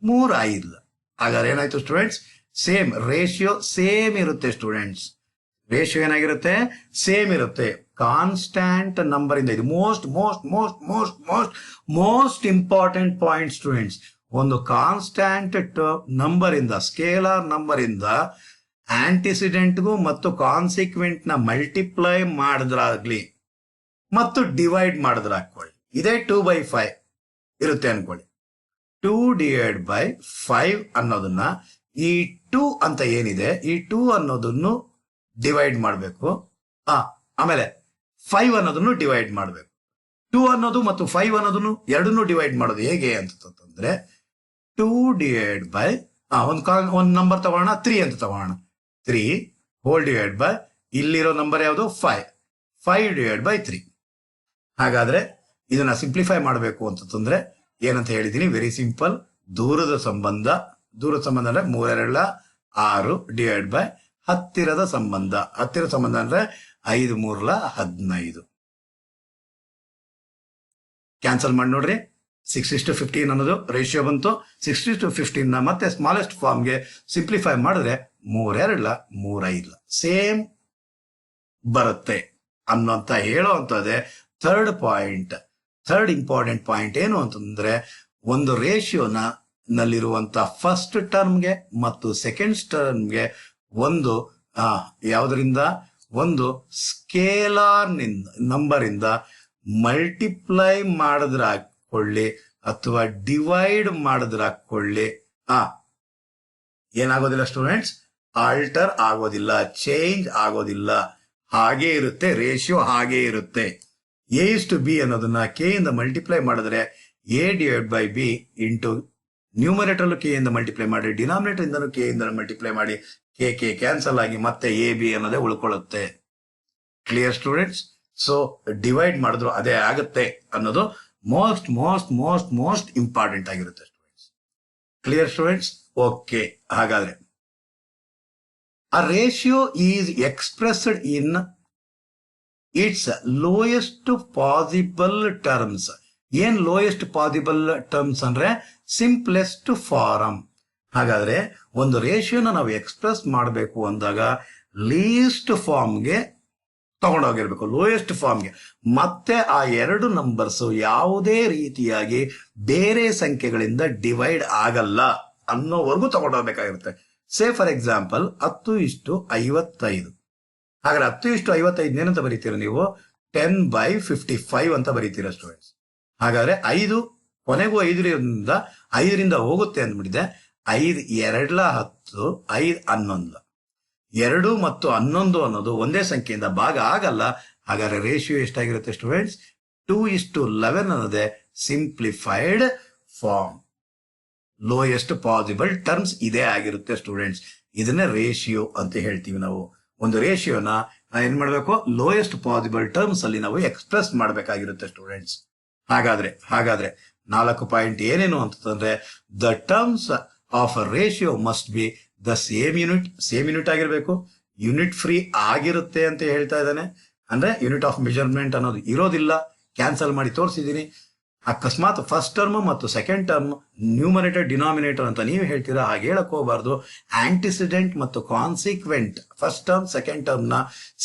3 5. ಹಾಗಾದ್ರೆ ಏನಾಯ್ತು ಸ್ಟೂಡೆಂಟ್ಸ್, ಸೇಮ್ ರೇಷಿಯೋ ಸೇಮ್ ಇರುತ್ತೆ ಸ್ಟೂಡೆಂಟ್ಸ್. ರೇಷಿಯೋ ಏನಾಗಿರುತ್ತೆ, ಸೇಮ್ ಇರುತ್ತೆ. ಕಾನ್ಸ್ಟೆಂಟ್ ನಂಬರ್ ಇಂದ, ಇದು most most most most most most important point students. ಒಂದು ಕಾನ್ಸ್ಟೆಂಟ್ ನಂಬರ್ ಇಂದ, ಸ್ಕೇಲಾರ್ ನಂಬರ್ ಇಂದ ಆಂಟಿಸಿಡೆಂಟ್ಗೂ ಮತ್ತು ಕಾನ್ಸಿಕ್ವೆಂಟ್ ನ ಮಲ್ಟಿಪ್ಲೈ ಮಾಡಿದ್ರಾಗ್ಲಿ ಮತ್ತು ಡಿವೈಡ್ ಮಾಡಿದ್ರೆ ಹಾಕೊಳ್ಳಿ, ಇದೇ 2/5 ಇರುತ್ತೆ ಅನ್ಕೊಳ್ಳಿ. 2/5 ಅನ್ನೋದನ್ನ ಈ 2 ಅಂತ ಏನಿದೆ, ಈ 2 ಅನ್ನೋದನ್ನು ಡಿವೈಡ್ ಮಾಡಬೇಕು. ಆಮೇಲೆ 5 ಅನ್ನೋದನ್ನು ಡಿವೈಡ್ ಮಾಡಬೇಕು. 2 ಅನ್ನೋದು ಮತ್ತು 5 ಅನ್ನೋದನ್ನು ಎರಡನ್ನು ಡಿವೈಡ್ ಮಾಡೋದು ಹೇಗೆ ಅಂತಂದ್ರೆ 2/, ಒಂದು ನಂಬರ್ ತಗೋಣ, 3 ಅಂತ ತಗೋಣ. 3 ಹೋಲ್ ಡಿವೈಡ್ ಬೈ, ಇಲ್ಲಿರೋ ನಂಬರ್ ಯಾವುದು 5, 5/3. ಹಾಗಾದ್ರೆ ಇದನ್ನ ಸಿಂಪ್ಲಿಫೈ ಮಾಡಬೇಕು ಅಂತಂದ್ರೆ ಏನಂತ ಹೇಳಿದೀನಿ, ವೆರಿ ಸಿಂಪಲ್. ದೂರದ ಸಂಬಂಧ ಅಂದ್ರೆ 3 2 6 ಡಿವೈಡ್ ಬೈ ಹತ್ತಿರದ ಸಂಬಂಧ ಅಂದ್ರೆ 5 3 15. ಕ್ಯಾನ್ಸಲ್ ಮಾಡಿ ನೋಡ್ರಿ. 6:15 ಅನ್ನೋದು ರೇಷಿಯೋ ಬಂತು. 6:15 ನ ಮತ್ತೆ ಸ್ಮಾಲೆಸ್ಟ್ ಫಾರ್ಮ್ಗೆ ಸಿಂಪ್ಲಿಫೈ ಮಾಡಿದ್ರೆ 3 2 3 5 ಸೇಮ್ ಬರುತ್ತೆ ಅನ್ನೋಂತ ಹೇಳೋವಂಥದ್ದೇ ಥರ್ಡ್ ಇಂಪಾರ್ಟೆಂಟ್ ಪಾಯಿಂಟ್. ಏನು ಅಂತಂದ್ರೆ, ಒಂದು ರೇಷಿಯೋನ ನಲ್ಲಿರುವಂತ ಫಸ್ಟ್ ಟರ್ಮ್ಗೆ ಮತ್ತು ಸೆಕೆಂಡ್ ಟರ್ಮ್ಗೆ ಒಂದು ಯಾವುದರಿಂದ, ಒಂದು ಸ್ಕೇಲಾರ್ ನಂಬರ್ ಇಂದ ಮಲ್ಟಿಪ್ಲೈ ಮಾಡಿದ್ರೆ ಹಾಕೊಳ್ಳಿ ಅಥವಾ ಡಿವೈಡ್ ಮಾಡಿದ್ರೆ ಹಾಕೊಳ್ಳಿ, ಏನಾಗೋದಿಲ್ಲ ಸ್ಟೂಡೆಂಟ್ಸ್, ಆಲ್ಟರ್ ಆಗೋದಿಲ್ಲ, ಚೇಂಜ್ ಆಗೋದಿಲ್ಲ, ಹಾಗೆ ಇರುತ್ತೆ. ರೇಷಿಯೋ ಹಾಗೆ ಇರುತ್ತೆ. A:B ಅನ್ನೋದನ್ನ K ಇಂದ ಮಲ್ಟಿಪ್ಲೈ ಮಾಡಿದ್ರೆ A/B ಇಂಟು ನ್ಯೂಮರೇಟರ್ K ಇಂದ ಮಲ್ಟಿಪ್ಲೈ ಮಾಡಿ, ಡಿನಾಮಿನೇಟರ್ ಇಂದನೂ K ಇಂದ ಮಲ್ಟಿಪ್ಲೈ ಮಾಡಿ, K ಕ್ಯಾನ್ಸಲ್ ಆಗಿ ಮತ್ತೆ AB ಅನ್ನೋದೇ ಉಳ್ಕೊಳ್ಳುತ್ತೆ. Clear students? ಸೊ ಡಿವೈಡ್ ಮಾಡಿದ್ರು ಅದೇ ಆಗುತ್ತೆ ಅನ್ನೋದು most most most most important ಆಗಿರುತ್ತೆ ಸ್ಟೂಡೆಂಟ್ಸ್. Clear students? ಓಕೆ. ಹಾಗಾದ್ರೆ a ratio is expressed in its lowest possible terms. ಏನ್ ಲೋಯೆಸ್ಟ್ ಪಾಸಿಬಲ್ ಟರ್ಮ್ಸ್ ಅಂದ್ರೆ ಸಿಂಪ್ಲೆಸ್ಟ್ ಫಾರಮ್. ಹಾಗಾದ್ರೆ ಒಂದು ರೇಷಿಯೋನ ನಾವು ಎಕ್ಸ್ಪ್ರೆಸ್ ಮಾಡಬೇಕು ಅಂದಾಗ ಲೀಸ್ಟ್ ಫಾರ್ಮ್ಗೆ ತಗೊಂಡೋಗಿರ್ಬೇಕು, ಲೋಯೆಸ್ಟ್ ಫಾರ್ಮ್ಗೆ. ಮತ್ತೆ ಆ ಎರಡು ನಂಬರ್ಸ್ ಯಾವುದೇ ರೀತಿಯಾಗಿ ಬೇರೆ ಸಂಖ್ಯೆಗಳಿಂದ ಡಿವೈಡ್ ಆಗಲ್ಲ ಅನ್ನೋವರೆಗೂ ತಗೊಂಡೋಗ್ಬೇಕಾಗಿರುತ್ತೆ. ಸೇ ಫಾರ್ ಎಕ್ಸಾಂಪಲ್ 10:55. ಹಾಗಾದ್ರೆ 10:55 ಏನಂತ ಬರೀತೀರ ನೀವು? 10/55 ಅಂತ ಬರೀತೀರ ಸ್ಟೂಡೆಂಟ್ಸ್. ಹಾಗಾದ್ರೆ 5 ಕೊನೆಗೂ 5ರಿಂದ ಹೋಗುತ್ತೆ ಅಂದ್ಬಿಟ್ಟಿದೆ. 5 2 10, 5 11. 2 ಮತ್ತು 11 ಅನ್ನೋದು ಒಂದೇ ಸಂಖ್ಯೆಯಿಂದ ಭಾಗ ಆಗಲ್ಲ. ಹಾಗಾದ್ರೆ ರೇಷಿಯೋ ಎಷ್ಟಾಗಿರುತ್ತೆ ಸ್ಟೂಡೆಂಟ್ಸ್? 2:11 ಅನ್ನೋದೇ simplified form. Lowest possible terms ಇದೇ ಆಗಿರುತ್ತೆ ಸ್ಟೂಡೆಂಟ್ಸ್. ಇದನ್ನೇ ರೇಷಿಯೋ ಅಂತ ಹೇಳ್ತೀವಿ ನಾವು. ಒಂದು ರೇಷಿಯೋನ ಏನ್ ಮಾಡ್ಬೇಕು? ಲೋಯೆಸ್ಟ್ ಪಾಸಿಬಲ್ ಟರ್ಮ್ಸ್ ಅಲ್ಲಿ ನಾವು ಎಕ್ಸ್ಪ್ರೆಸ್ ಮಾಡಬೇಕಾಗಿರುತ್ತೆ ಸ್ಟೂಡೆಂಟ್ಸ್. ಹಾಗಾದ್ರೆ 4 ಪಾಯಿಂಟ್ ಏನೇನು ಅಂತಂದ್ರೆ, the terms of a ratio must B the same unit ಆಗಿರ್ಬೇಕು, ಯೂನಿಟ್ ಫ್ರೀ ಆಗಿರುತ್ತೆ ಅಂತ ಹೇಳ್ತಾ ಇದ್ದಾನೆ. ಅಂದ್ರೆ ಯೂನಿಟ್ ಆಫ್ ಮೆಜರ್ಮೆಂಟ್ ಅನ್ನೋದು ಇರೋದಿಲ್ಲ. ಕ್ಯಾನ್ಸಲ್ ಮಾಡಿ ತೋರಿಸಿದೀನಿ. ಅಕಸ್ಮಾತ್ ಫಸ್ಟ್ ಟರ್ಮ್ ಮತ್ತು ಸೆಕೆಂಡ್ ಟರ್ಮ್ ನ್ಯೂಮರೇಟರ್ ಡಿನಾಮಿನೇಟರ್ ಅಂತ ನೀವು ಹೇಳ್ತೀರಾ, ಹಾಗೆ ಹೇಳಕ್ ಹೋಗಬಾರ್ದು. ಆಂಟಿಸಿಡೆಂಟ್ ಮತ್ತು consequent first term second term ನ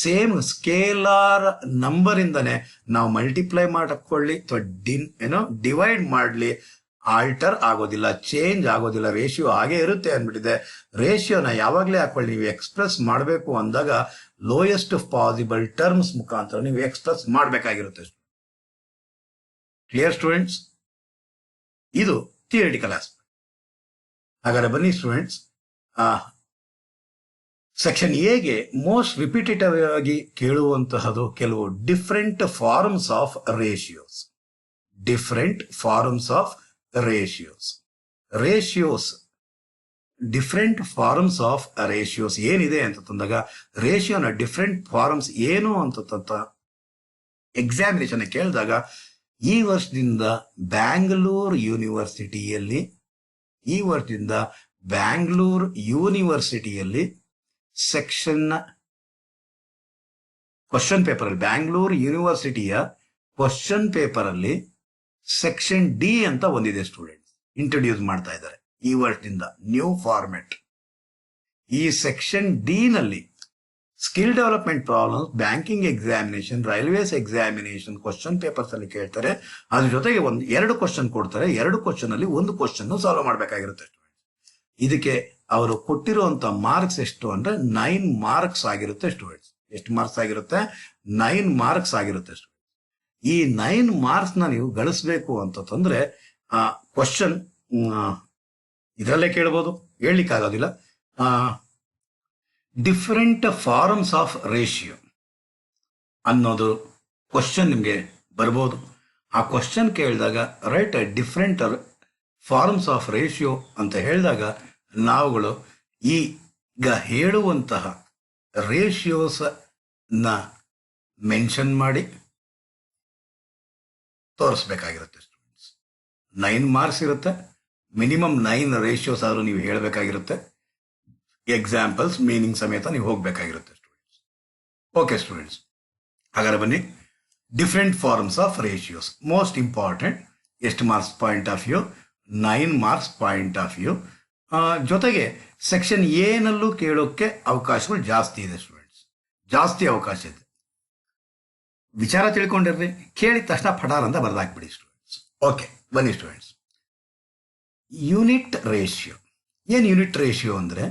ಸೇಮ್ ಸ್ಕೇಲಾರ್ ನಂಬರ್ ಇಂದನೇ ನಾವು ಮಲ್ಟಿಪ್ಲೈ ಮಾಡಕೊಳ್ಳಿ ಅಥವಾ ಡಿವೈಡ್ ಮಾಡ್ಲಿ, ಆಲ್ಟರ್ ಆಗೋದಿಲ್ಲ, ಚೇಂಜ್ ಆಗೋದಿಲ್ಲ. ರೇಷಿಯೋ ಹಾಗೆ ಇರುತ್ತೆ ಅಂದ್ಬಿಟ್ಟಿದೆ. ರೇಷಿಯೋನ ಯಾವಾಗ್ಲೇ ಹಾಕೊಳ್ಳಿ, ನೀವು ಎಕ್ಸ್ಪ್ರೆಸ್ ಮಾಡಬೇಕು ಅಂದಾಗ ಲೋಯೆಸ್ಟ್ ಪಾಸಿಬಲ್ ಟರ್ಮ್ಸ್ ಮುಖಾಂತರ ನೀವು ಎಕ್ಸ್ಪ್ರೆಸ್ ಮಾಡಬೇಕಾಗಿರುತ್ತೆ. Clear students? ಇದು ಥಿಯರಿಟಿಕಲ್ ಆಸ್ಪೆಕ್ಟ್. ಹಾಗಾದ್ರೆ ಬನ್ನಿ ಸ್ಟೂಡೆಂಟ್ಸ್, ಸೆಕ್ಷನ್ ಎಗೆ ಮೋಸ್ಟ್ ರಿಪಿಟೇಟಿವ್ ಆಗಿ ಕೇಳುವಂತಹದ್ದು ಕೆಲವು different forms of ratios. Different forms of ratios ಏನಿದೆ ಅಂತ ತಂದಾಗ ರೇಷಿಯೋನ ಡಿಫ್ರೆಂಟ್ ಫಾರ್ಮ್ಸ್ ಏನು ಅಂತ ಎಕ್ಸಾಮಿನೇಷನ್ ಕೇಳಿದಾಗ ಈ ವರ್ಷದಿಂದ ಬ್ಯಾಂಗ್ಳೂರ್ ಯೂನಿವರ್ಸಿಟಿಯಲ್ಲಿ ಸೆಕ್ಷನ್ ಕ್ವಶನ್ ಪೇಪರ್ ಅಲ್ಲಿ ಬ್ಯಾಂಗ್ಳೂರ್ ಯೂನಿವರ್ಸಿಟಿಯ ಕ್ವಶನ್ ಪೇಪರ್ ಅಲ್ಲಿ ಸೆಕ್ಷನ್ ಡಿ ಅಂತ ಒಂದಿದೆ ಸ್ಟೂಡೆಂಟ್ಸ್, ಇಂಟ್ರೊಡ್ಯೂಸ್ ಮಾಡ್ತಾ ಇದ್ದಾರೆ ಈ ವರ್ಷದಿಂದ ನ್ಯೂ ಫಾರ್ಮೆಟ್. ಈ ಸೆಕ್ಷನ್ ಡಿ ನಲ್ಲಿ skill development problems, banking examination, railways examination question papers ಅಲ್ಲಿ ಕೇಳ್ತಾರೆ. ಅದ್ರ ಜೊತೆಗೆ 2 ಕ್ವಶನ್ ಕೊಡ್ತಾರೆ. 2 ಕ್ವಶನ್ ಅಲ್ಲಿ 1 ಕ್ವಶನ್ ಸಾಲ್ವ್ ಮಾಡಬೇಕಾಗಿರುತ್ತೆ. ಇದಕ್ಕೆ ಅವರು ಕೊಟ್ಟಿರುವಂತ ಮಾರ್ಕ್ಸ್ ಎಷ್ಟು ಅಂದ್ರೆ 9 ಮಾರ್ಕ್ಸ್ ಆಗಿರುತ್ತೆ ಸ್ಟೂಡೆಂಟ್ಸ್. ಎಷ್ಟು ಮಾರ್ಕ್ಸ್ ಆಗಿರುತ್ತೆ? 9 ಮಾರ್ಕ್ಸ್ ಆಗಿರುತ್ತೆ ಸ್ಟೂಡೆಂಟ್ಸ್. ಈ 9 ಮಾರ್ಕ್ಸ್ ನ ನೀವು ಗಳಿಸ್ಬೇಕು ಅಂತಂದ್ರೆ ಕ್ವಶನ್ ಇದರಲ್ಲೇ ಕೇಳಬಹುದು, ಹೇಳಲಿಕ್ಕಾಗೋದಿಲ್ಲ. ಡಿಫರೆಂಟ್ ಫಾರ್ಮ್ಸ್ ಆಫ್ ರೇಷಿಯೋ ಅನ್ನೋದು ಕ್ವಶನ್ ನಿಮಗೆ ಬರ್ಬೋದು. ಆ ಕ್ವಶನ್ ಕೇಳಿದಾಗ right different forms of ratio ಅಂತ ಹೇಳಿದಾಗ ನಾವುಗಳು ಈಗ ಹೇಳುವಂತಹ ರೇಷಿಯೋಸ್ ನ ಮೆನ್ಷನ್ ಮಾಡಿ ತೋರಿಸ್ಬೇಕಾಗಿರುತ್ತೆ ಸ್ಟೂಡೆಂಟ್ಸ್. 9 ಮಾರ್ಕ್ಸ್ ಇರುತ್ತೆ, ಮಿನಿಮಮ್ 9 ರೇಷಿಯೋಸ್ ಆದ್ರೂ ನೀವು ಹೇಳಬೇಕಾಗಿರುತ್ತೆ. ಎಕ್ಸಾಂಪಲ್ಸ್ ಮೀನಿಂಗ್ ಸಮೇತ ನೀವು ಹೋಗ್ಬೇಕಾಗಿರುತ್ತೆ ಸ್ಟೂಡೆಂಟ್ಸ್. ಓಕೆ ಸ್ಟೂಡೆಂಟ್ಸ್, ಹಾಗಾದ್ರೆ ಬನ್ನಿ, different forms of ratios most important. ಎಷ್ಟು marks point of view? 9 marks point of view. ಜೊತೆಗೆ ಸೆಕ್ಷನ್ ಎ ನಲ್ಲೂ ಕೇಳೋಕೆ ಅವಕಾಶಗಳು ಜಾಸ್ತಿ ಇದೆ ಸ್ಟೂಡೆಂಟ್ಸ್, ಜಾಸ್ತಿ ಅವಕಾಶ ಇದೆ. ವಿಚಾರ ತಿಳ್ಕೊಂಡಿರ್ರಿ, ಕೇಳಿದ ತಕ್ಷಣ ಪಠಾರ್ ಅಂತ ಬರ್ದಾಕ್ಬಿಡಿ ಸ್ಟೂಡೆಂಟ್ಸ್. ಓಕೆ ಬನ್ನಿ ಸ್ಟೂಡೆಂಟ್ಸ್, ಯೂನಿಟ್ ರೇಷಿಯೋ. ಏನು ಯೂನಿಟ್ ರೇಷಿಯೋ ಅಂದ್ರೆ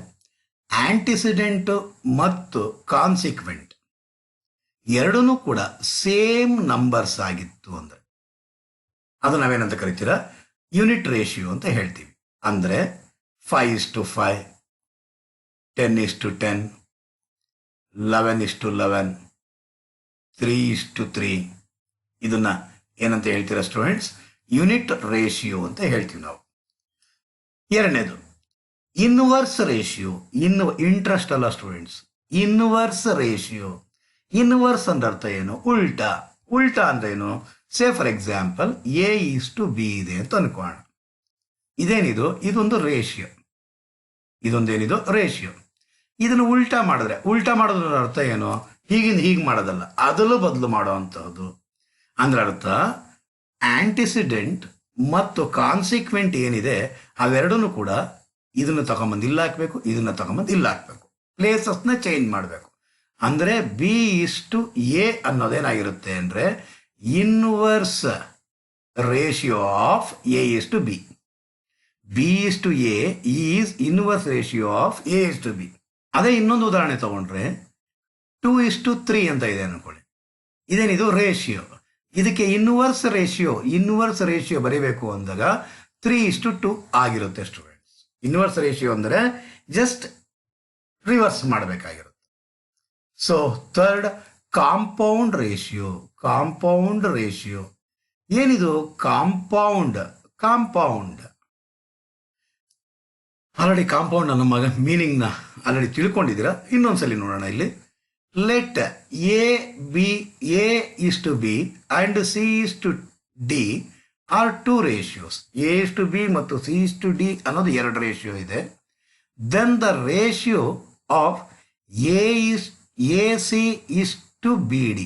ಆಂಟಿಸಿಡೆಂಟ್ ಮತ್ತು ಕಾನ್ಸಿಕ್ವೆಂಟ್ ಎರಡೂ ಕೂಡ ಸೇಮ್ ನಂಬರ್ಸ್ ಆಗಿತ್ತು ಅಂದ್ರೆ ಅದು ನಾವೇನಂತ ಕರಿತೀರಾ? ಯೂನಿಟ್ ರೇಷಿಯೋ ಅಂತ ಹೇಳ್ತೀವಿ. ಅಂದ್ರೆ 5:5, 10:10, 11:11, 3:3 ಇದನ್ನ ಏನಂತ ಹೇಳ್ತೀರಾ ಸ್ಟೂಡೆಂಟ್ಸ್? ಯೂನಿಟ್ ರೇಷಿಯೋ ಅಂತ ಹೇಳ್ತೀವಿ ನಾವು. ಎರಡನೇದು ಇನ್ವರ್ಸ್ ರೇಷಿಯೋ. ಇಂಟ್ರೆಸ್ಟ್ ಅಲ್ಲ ಸ್ಟೂಡೆಂಟ್ಸ್, ಇನ್ವರ್ಸ್ ರೇಷಿಯೋ. ಇನ್ವರ್ಸ್ ಅಂದ್ರೆ ಅರ್ಥ ಏನು? ಉಲ್ಟಾ. ಉಲ್ಟಾ ಅಂದ್ರೆ ಏನು? ಸೇ ಫಾರ್ ಎಕ್ಸಾಂಪಲ್ A:B ಇದೆ ಅಂತ ಅನ್ಕೋಣ. ಇದೇನಿದು? ಇದೊಂದು ರೇಷಿಯೋ. ಇದೊಂದೇನಿದು? ರೇಷಿಯೋ. ಇದನ್ನು ಉಲ್ಟಾ ಮಾಡಿದ್ರೆ, ಉಲ್ಟಾ ಮಾಡೋದ್ರ ಅರ್ಥ ಏನು? ಹೀಗಿಂದ ಹೀಗೆ ಮಾಡೋದಲ್ಲ, ಅದರಲ್ಲೂ ಬದಲು ಮಾಡುವಂಥದ್ದು. ಅಂದ್ರೆ ಅರ್ಥ ಆಂಟಿಸಿಡೆಂಟ್ ಮತ್ತು ಕಾನ್ಸಿಕ್ವೆಂಟ್ ಏನಿದೆ ಅವೆರಡೂ ಕೂಡ ಇದನ್ನು ತಗೊಂಬಂದು ಇಲ್ಲ ಹಾಕ್ಬೇಕು, ಇದನ್ನ ತಗೊಂಬಂದು ಇಲ್ಲ ಹಾಕ್ಬೇಕು, ಪ್ಲೇಸಸ್ನ ಚೇಂಜ್ ಮಾಡಬೇಕು. ಅಂದ್ರೆ B:A ಅನ್ನೋದೇನಾಗಿರುತ್ತೆ ಅಂದ್ರೆ inverse ratio of A:B. B:A is inverse ratio of A:B. ಅದೇ ಇನ್ನೊಂದು ಉದಾಹರಣೆ ತಗೊಂಡ್ರೆ 2:3 ಅಂತ ಇದೆ ಅನ್ಕೊಳ್ಳಿ. ಇದೇನಿದು? ರೇಷಿಯೋ. ಇದಕ್ಕೆ ಇನ್ವರ್ಸ್ ರೇಷಿಯೋ ಬರೀಬೇಕು ಅಂದಾಗ 3:2 ಆಗಿರುತ್ತೆ ಸ್ಟೂಡೆಂಟ್ಸ್. ಇನ್ವರ್ಸ್ ರೇಷಿಯೋ ಅಂದ್ರೆ ಜಸ್ಟ್ ರಿವರ್ಸ್ ಮಾಡಬೇಕಾಗಿರುತ್ತೆ. So third, compound ratio. Compound ratio ಏನಿದು? ಕಾಂಪೌಂಡ್ ಆಲ್ರೆಡಿ ಕಾಂಪೌಂಡ್ ಅನ್ನೋ ಮೀನಿಂಗ್ ನ ಆಲ್ರೆಡಿ ತಿಳ್ಕೊಂಡಿದ್ದೀರಾ. ಇನ್ನೊಂದ್ಸಲಿ ನೋಡೋಣ ಇಲ್ಲಿ. Let A:B and C:D R 2 ratios. A:B ಮತ್ತು C:D ಅನ್ನೋದು 2 ರೇಷಿಯೋ ಇದೆ. Then the ratio of AC:BD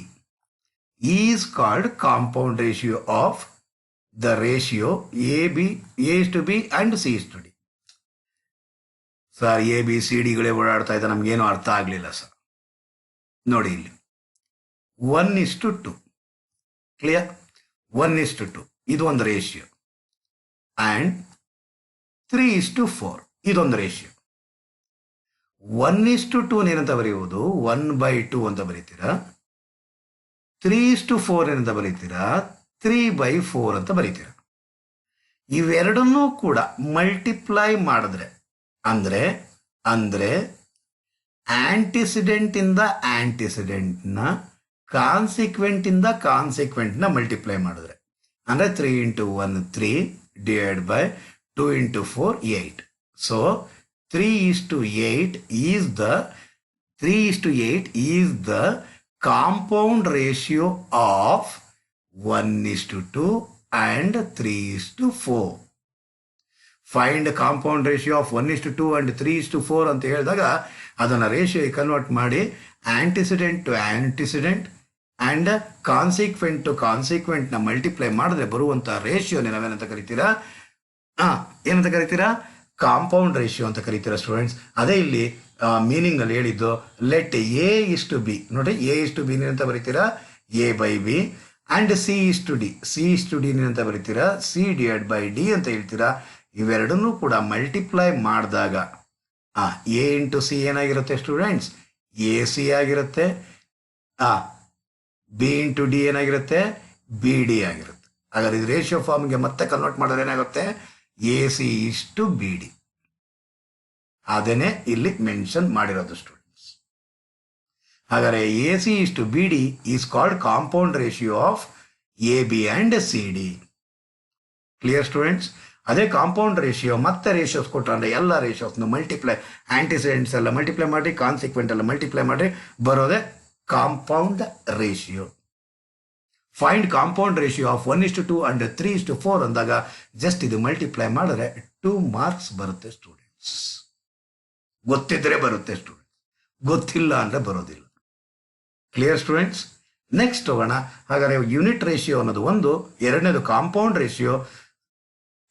is called compound ratio of the ratio A:B and C:D. Sir ABCDಗಳೇ ಓಡಾಡ್ತಾ ಇದ್ದ, ನಮ್ಗೇನು ಅರ್ಥ ಆಗ್ಲಿಲ್ಲ ಸರ್. ನೋಡಿ ಇಲ್ಲಿ 1:2 ಕ್ಲಿಯರ್? 1:2 ಇದು ಒಂದು ರೇಷಿಯೋ. ಅಂಡ್ 3:4 ಇದೊಂದು ರೇಷಿಯೋ. 1:2 ಏನಂತ ಬರೆಯುವುದು? 1/2 ಅಂತ ಬರೀತೀರಾ. 3:4 ಏನಂತ ಬರೀತೀರಾ? 3/4 ಅಂತ ಬರೀತೀರಾ. ಇವೆರಡನ್ನೂ ಕೂಡ ಮಲ್ಟಿಪ್ಲೈ ಮಾಡಿದ್ರೆ ಅಂದ್ರೆ ಆಂಟಿಸಿಡೆಂಟ್ ಇಂದ ಆಂಟಿಸಿಡೆಂಟ್ನ, ಕಾನ್ಸಿಕ್ವೆಂಟ್ ಇಂದ ಕಾನ್ಸಿಕ್ವೆಂಟ್ನ ಮಲ್ಟಿಪ್ಲೈ ಮಾಡಿದ್ರೆ ಅಂದ್ರೆ 3 × 1 3 / 2 × 4 8. So 3:8 is the 3:8 is the compound ratio of 1:2 and 3:4. Find compound ratio of 1:2 and 3:4 ಅಂತ ಹೇಳಿದಾಗ ಅದನ್ನು ರೇಷಿಯೋ ಕನ್ವರ್ಟ್ ಮಾಡಿ antecedent to antecedent and consequent to ಕಾನ್ಸಿಕ್ವೆಂಟ್ನ ಮಲ್ಟಿಪ್ಲೈ ಮಾಡಿದ್ರೆ ಬರುವಂಥ ರೇಷಿಯೋನೇ ನಾವೇನಂತ ಕರಿತೀರಾ? ಏನಂತ ಕರಿತೀರಾ? ಕಾಂಪೌಂಡ್ ರೇಷಿಯೋ ಅಂತ ಕರಿತೀರಾ ಸ್ಟೂಡೆಂಟ್ಸ್. ಅದೇ ಇಲ್ಲಿ ಮೀನಿಂಗ್ ಅಲ್ಲಿ ಹೇಳಿದ್ದು ಲೆಟ್ A:B. ನೋಡಿ, A:B ಅಂತ ಬರೀತೀರಾ A/B, ಅಂಡ್ C:D. C:D ಅಂತ ಬರೀತೀರಾ C/D ಅಂತ ಹೇಳ್ತೀರಾ. ಇವೆರಡನ್ನೂ ಕೂಡ ಮಲ್ಟಿಪ್ಲೈ ಮಾಡಿದಾಗ A ಇಂಟು C ಏನಾಗಿರುತ್ತೆ ಸ್ಟೂಡೆಂಟ್ಸ್? AC ಆಗಿರುತ್ತೆ. B ಇಂಟು D ಏನಾಗಿರುತ್ತೆ? BD ಆಗಿರುತ್ತೆ. ಹಾಗಾದ್ರೆ ಇದು ರೇಷಿಯೋ ಫಾರ್ಮ್ಗೆ ಮತ್ತೆ ಕನ್ವರ್ಟ್ ಮಾಡಿದ್ರೆ ಏನಾಗುತ್ತೆ? AC:BD. ಅದನ್ನೇ ಇಲ್ಲಿ ಮೆನ್ಷನ್ ಮಾಡಿರೋದು ಸ್ಟೂಡೆಂಟ್ಸ್. ಹಾಗಾದ್ರೆ AC:BD is called compound ratio of AB and CD. Clear students? ಅದೇ ಕಾಂಪೌಂಡ್ ರೇಷಿಯೋ ಮತ್ತೆ ರೇಷಿಯೋಸ್ ಕೊಟ್ಟರೆ ಎಲ್ಲ ರೇಷಿಯೋಸ್ನು ಮಲ್ಟಿಪ್ಲೈ, ಆಂಟಿಸಿಡೆಂಟ್ಸ್ ಎಲ್ಲ ಮಲ್ಟಿಪ್ಲೈ ಮಾಡಿ, ಕಾನ್ಸಿಕ್ವೆಂಟ್ ಎಲ್ಲ ಮಲ್ಟಿಪ್ಲೈ ಮಾಡಿ ಬರೋದೇ compound ratio. Find compound ratio of 1:2 and 3:4 ಅಂದಾಗ ಜಸ್ಟ್ ಇದು ಮಲ್ಟಿಪ್ಲೈ ಮಾಡಿದ್ರೆ 2 ಮಾರ್ಕ್ಸ್ ಬರುತ್ತೆ ಸ್ಟೂಡೆಂಟ್ಸ್. ಗೊತ್ತಿದ್ರೆ ಬರುತ್ತೆ ಸ್ಟೂಡೆಂಟ್ಸ್, ಗೊತ್ತಿಲ್ಲ ಅಂದರೆ ಬರೋದಿಲ್ಲ. Clear students? ನೆಕ್ಸ್ಟ್ ಹೋಗೋಣ. ಹಾಗಾದ್ರೆ ಯೂನಿಟ್ ರೇಷಿಯೋ ಅನ್ನೋದು ಒಂದು, ಎರಡನೇದು compound ratio,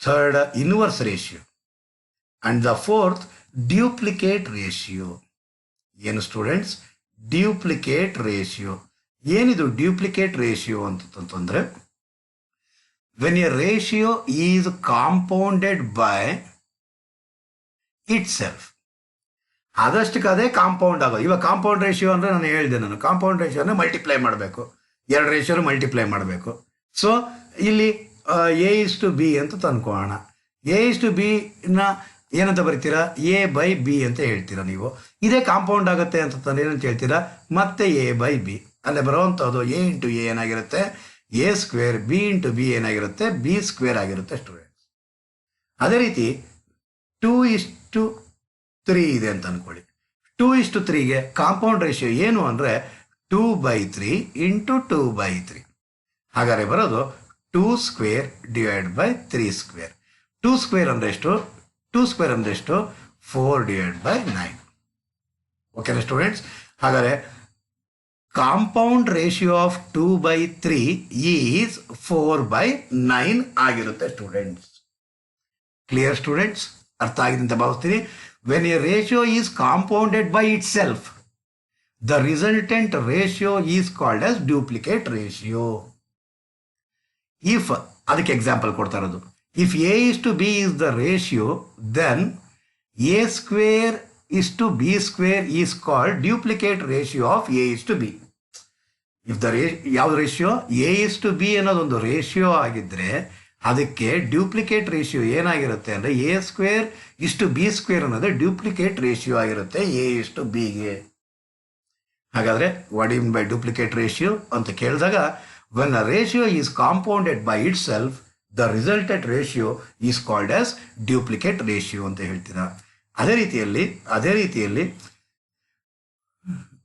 third inverse ratio, and the fourth duplicate ratio. ಏನು ಸ್ಟೂಡೆಂಟ್ಸ್? Duplicate ratio. ಏನಿದು ಡ್ಯೂಪ್ಲಿಕೇಟ್ ರೇಷಿಯೋ ಅಂತಂತಂದ್ರೆ, when a ratio is compounded by itself. ಆದಷ್ಟಕ್ಕೆ ಅದೇ ಕಾಂಪೌಂಡ್ ಆಗೋದು. ಇವಾಗ ಕಾಂಪೌಂಡ್ ರೇಷಿಯೋ ಅಂದರೆ ನಾನು ಹೇಳಿದೆ, ಕಾಂಪೌಂಡ್ ರೇಷಿಯೋನ ಮಲ್ಟಿಪ್ಲೈ ಮಾಡಬೇಕು, ಎರಡು ರೇಷಿಯೋನು ಮಲ್ಟಿಪ್ಲೈ ಮಾಡಬೇಕು. ಸೊ ಇಲ್ಲಿ A:B ಅಂತ ತಂದ್ಕೊಳ್ಳೋಣ. A:B ಏನಂತ ಬರೀತೀರಾ? A/B ಅಂತ ಹೇಳ್ತೀರಾ ನೀವು. ಇದೇ ಕಾಂಪೌಂಡ್ ಆಗುತ್ತೆ ಅಂತಂದ್ರೆ ಏನಂತ ಹೇಳ್ತೀರಾ? ಮತ್ತೆ A/B. ಅಲ್ಲೇ ಬರುವಂಥದ್ದು A ಇಂಟು A ಏನಾಗಿರುತ್ತೆ? A². B ಇಂಟು B ಏನಾಗಿರುತ್ತೆ? B² ಆಗಿರುತ್ತೆ ಸ್ಟೂಡೆಂಟ್ಸ್. ಅದೇ ರೀತಿ 2:3 ಇದೆ ಅಂತ ಅನ್ಕೊಳ್ಳಿ. 2:3ಗೆ ಕಾಂಪೌಂಡ್ ರೇಷಿಯೋ ಏನು ಅಂದರೆ 2/3 ಇಂಟು 2/3. ಹಾಗಾದ್ರೆ ಬರೋದು 2² ಡಿವೈಡ್ ಬೈ 3². 2² ಅಂದ್ರೆ ಎಷ್ಟು? 2² ಅಂದ್ರೆ ಎಷ್ಟು? 4/9. ಓಕೆನಾ ಸ್ಟೂಡೆಂಟ್ಸ್? ಹಾಗಾದ್ರೆ ಕಾಂಪೌಂಡ್ ರೇಷಿಯೋ ಆಫ್ 2/3 ಈಸ್ 4/9 ಆಗಿರುತ್ತೆ ಸ್ಟೂಡೆಂಟ್ಸ್. Clear students? ಅರ್ಥ ಆಗಿದೆ ಅಂತ ಭಾವಿಸ್ತೀನಿ. When a ratio is compounded by it self, the resultant ratio is called as duplicate ratio. If, ಅದಕ್ಕೆ ಎಕ್ಸಾಂಪಲ್ ಕೊಡ್ತಾ ಇರೋದು, if A:B is the ratio, then A²:B² is called duplicate ratio of A:B. If the ಯಾವ್ದು ರೇಷಿಯೋ? A:B ಅನ್ನೋದೊಂದು ರೇಷಿಯೋ ಆಗಿದ್ರೆ ಅದಕ್ಕೆ ಡ್ಯೂಪ್ಲಿಕೇಟ್ ರೇಷಿಯೋ ಏನಾಗಿರುತ್ತೆ ಅಂದರೆ A²:B² ಅನ್ನೋದು ಡ್ಯೂಪ್ಲಿಕೇಟ್ ರೇಷಿಯೋ ಆಗಿರುತ್ತೆ A:B ಗೆ. ಹಾಗಾದ್ರೆ what mean by duplicate ratio ಅಂತ ಕೇಳಿದಾಗ, when a ratio is compounded by itself, the resultant ratio is called as duplicate ratio ಅಂತ ಹೇಳ್ತೀರಾ. ಅದೇ ರೀತಿಯಲ್ಲಿ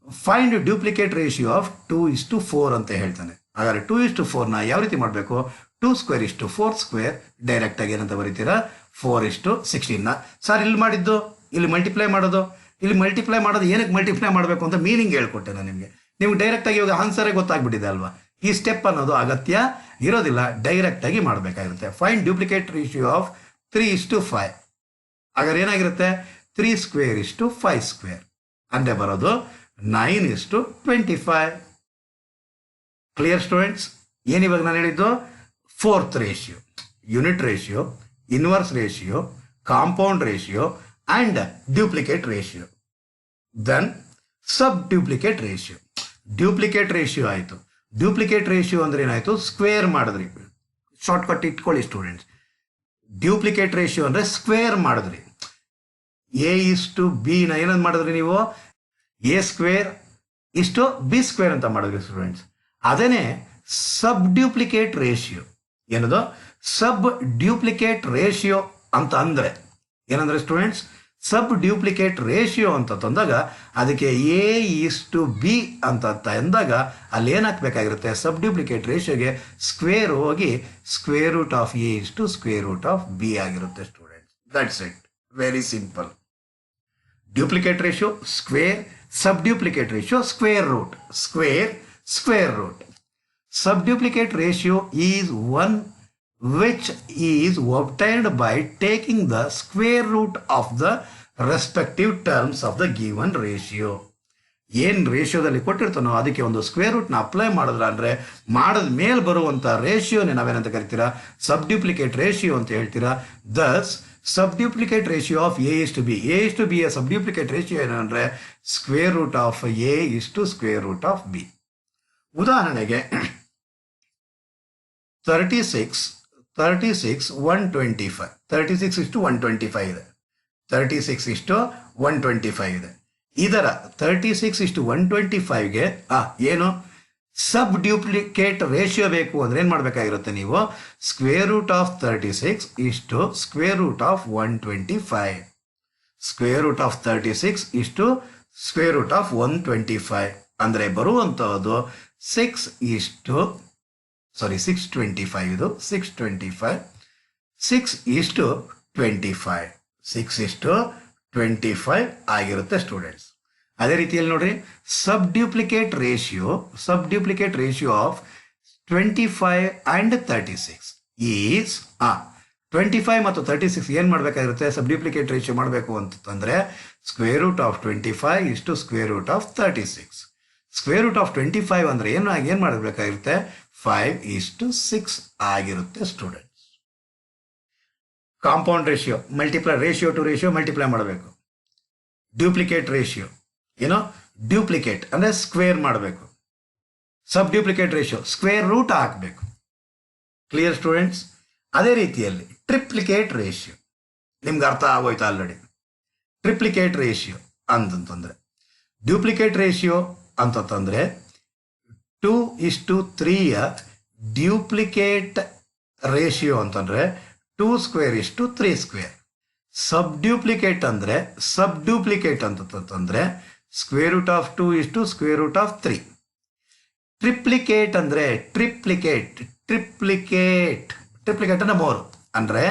ಫೈಂಡ್ ಡ್ಯೂಪ್ಲಿಕೇಟ್ ರೇಷಿಯೋ ಆಫ್ 2:4 ಅಂತ ಹೇಳ್ತಾನೆ. ಹಾಗಾದ್ರೆ 2:4ನ ಯಾವ ರೀತಿ ಮಾಡಬೇಕು? 2²:4² ಡೈರೆಕ್ಟ್ ಆಗಿ ಏನಂತ ಬರೀತೀರಾ? 4:16. ಸರ್ ಇಲ್ಲಿ ಮಾಡಿದ್ದು, ಇಲ್ಲಿ ಮಲ್ಟಿಪ್ಲೈ ಮಾಡೋದು, ಏನಕ್ಕೆ ಮಲ್ಟಿಪ್ಲೈ ಮಾಡಬೇಕು ಅಂತ ಮೀನಿಂಗ್ ಹೇಳ್ಕೊಟ್ಟೆ ನಾನು ನಿಮಗೆ. ನಿಮ್ಗೆ ಡೈರೆಕ್ಟ್ ಆಗಿ ಇವಾಗ ಆನ್ಸರೇ ಗೊತ್ತಾಗ್ಬಿಟ್ಟಿದೆ ಅಲ್ವಾ? ಈ ಸ್ಟೆಪ್ ಅನ್ನೋದು ಅಗತ್ಯ ಇರೋದಿಲ್ಲ, ಡೈರೆಕ್ಟ್ ಆಗಿ ಮಾಡಬೇಕಾಗಿರುತ್ತೆ. Find duplicate ratio of 3:5. ಹಾಗಾದ್ರೆ ಏನಾಗಿರುತ್ತೆ? 3²:5² ಅಂದ್ರೆ ಬರೋದು 9:25. Clear students? ಏನಿವಾಗ ನಾನು ಹೇಳಿದ್ದು? Fourth ratio, unit ratio, inverse ratio, compound ratio and duplicate ratio. Then sub duplicate ratio. Duplicate ratio ಆಯಿತು. ಡ್ಯೂಪ್ಲಿಕೇಟ್ ರೇಷಿಯೋ ಅಂದ್ರೆ ಏನಾಯಿತು? ಸ್ಕ್ವೇರ್ ಮಾಡಿದ್ರಿ. ಶಾರ್ಟ್ಕಟ್ ಇಟ್ಕೊಳ್ಳಿ ಸ್ಟೂಡೆಂಟ್ಸ್. ಡ್ಯೂಪ್ಲಿಕೇಟ್ ರೇಷಿಯೋ ಅಂದರೆ ಸ್ಕ್ವೇರ್ ಮಾಡಿದ್ರಿ. A:B ಏನಂತ ಮಾಡಿದ್ರಿ ನೀವು? A²:B² ಅಂತ ಮಾಡಿದ್ರಿ ಸ್ಟೂಡೆಂಟ್ಸ್. ಅದೇನೆ ಸಬ್ ಡ್ಯೂಪ್ಲಿಕೇಟ್ ರೇಷಿಯೋ. ಏನದು? ಸಬ್ ಡ್ಯೂಪ್ಲಿಕೇಟ್ ರೇಷಿಯೋ ಅಂತ ಅಂದರೆ ಏನಂದ್ರೆ ಸ್ಟೂಡೆಂಟ್ಸ್, ಸಬ್ ಡ್ಯೂಪ್ಲಿಕೇಟ್ ರೇಷಿಯೋ ಅಂತ ತಂದಾಗ ಅದಕ್ಕೆ ಎ ಈಸ್ ಟು ಬಿ ಅಂತ ಅಂದಾಗ ಅಲ್ಲಿ ಏನು ಹಾಕಬೇಕಾಗಿರುತ್ತೆ, ಸಬ್ ಡ್ಯೂಪ್ಲಿಕೇಟ್ ರೇಷಿಯೋಗೆ ಸ್ಕ್ವೇರ್ ಹೋಗಿ square root of A is to square root of B ಆಗಿರುತ್ತೆ students. That's it, very simple. Duplicate ratio square, sub duplicate ratio square root, square root. Sub duplicate ratio is one which is obtained by taking the square root of the respective terms of the given ratio. ಏನು ರೇಷಿಯೋದಲ್ಲಿ ಕೊಟ್ಟಿರ್ತಾನೋ ಅದಕ್ಕೆ ಒಂದು ಸ್ಕ್ವೇರ್ ರೂಟ್ನ ಅಪ್ಲೈ ಮಾಡಿದ್ರ ಅಂದರೆ ಮಾಡಿದ ಮೇಲೆ ಬರುವಂಥ ರೇಷಿಯೋನೇ ನಾವೇನಂತ ಕರಿತೀರಾ, ಸಬ್ ಡ್ಯೂಪ್ಲಿಕೇಟ್ ರೇಷಿಯೋ ಅಂತ ಹೇಳ್ತೀರಾ. Thus sub duplicate ratio of A is to B, A is to B ಯ ಸಬ್ ಡ್ಯೂಪ್ಲಿಕೇಟ್ ರೇಷಿಯೋ ಏನಂದರೆ square root of A is to square root of B. ಉದಾಹರಣೆಗೆ 36 125, 36 ಇಷ್ಟು 125 ಇದೆ, 36 ಇಷ್ಟು 125 ಇದೆ. ಇದರ 36 ಇಷ್ಟು 125ಗೆ ಏನು ಸಬ್ ಡ್ಯೂಪ್ಲಿಕೇಟ್ ರೇಷಿಯೋ ಬೇಕು ಅಂದರೆ ಏನು ಮಾಡಬೇಕಾಗಿರುತ್ತೆ, ನೀವು ಸ್ಕ್ವೇರ್ ರೂಟ್ ಆಫ್ 36 ಇಷ್ಟು square root of 125, square root of 36 ಇಷ್ಟು ಸ್ಕ್ವೇರ್ ರೂಟ್ ಆಫ್ 125 ಅಂದರೆ ಬರುವಂಥದ್ದು 625, ಇದು 625, 6:25, 6:25 ಆಗಿರುತ್ತೆ ಸ್ಟೂಡೆಂಟ್ಸ್. ಅದೇ ರೀತಿಯಲ್ಲಿ ನೋಡ್ರಿ, ಸಬ್ duplicate ratio of 25 and 36 is 25 ಮತ್ತು 36 ಏನು ಮಾಡಬೇಕಾಗಿರುತ್ತೆ, ಸಬ್ ಡ್ಯೂಪ್ಲಿಕೇಟ್ ರೇಷಿಯೋ ಮಾಡಬೇಕು ಅಂತಂದರೆ ಸ್ಕ್ವೇರ್ ರೂಟ್ ಆಫ್ 25 ಇಷ್ಟು square root of 36. Square root of 25 ಅಂದರೆ ಏನು ಮಾಡಬೇಕಾಗಿರುತ್ತೆ, 5:6 ಆಗಿರುತ್ತೆ students. Compound ratio ratio to ratio multiply ಮಾಡಬೇಕು. ಡ್ಯೂಪ್ಲಿಕೇಟ್ ರೇಷಿಯೋ ಡ್ಯೂಪ್ಲಿಕೇಟ್ ಅಂದರೆ ಸ್ಕ್ವೇರ್ ಮಾಡಬೇಕು. Sub duplicate ratio square root ಹಾಕಬೇಕು. Clear students? ಅದೇ ರೀತಿಯಲ್ಲಿ ಟ್ರಿಪ್ಲಿಕೇಟ್ ರೇಷಿಯೋ ನಿಮ್ಗೆ ಅರ್ಥ ಆಗೋಯ್ತು ಆಲ್ರೆಡಿ. ಟ್ರಿಪ್ಲಿಕೇಟ್ ರೇಷಿಯೋ ಅಂತಂತಂದರೆ, ಡ್ಯೂಪ್ಲಿಕೇಟ್ ರೇಷಿಯೋ ಅಂತಂದರೆ 2:3ಯ ಡ್ಯೂಪ್ಲಿಕೇಟ್ ರೇಷಿಯೋ ಅಂತಂದರೆ 2^3². ಸಬ್ ಡ್ಯೂಪ್ಲಿಕೇಟ್ ಅಂತಂದ್ರೆ ಸ್ಕ್ವೇರ್ ರೂಟ್ ಆಫ್ 2 ಇಷ್ಟು ಸ್ಕ್ವೇರ್ ರೂಟ್ ಆಫ್ 3. ಟ್ರಿಪ್ಲಿಕೇಟ್ ಅಂದರೆ ಟ್ರಿಪ್ಲಿಕೇಟ್ ಅಂದರೆ 3 ಅಂದರೆ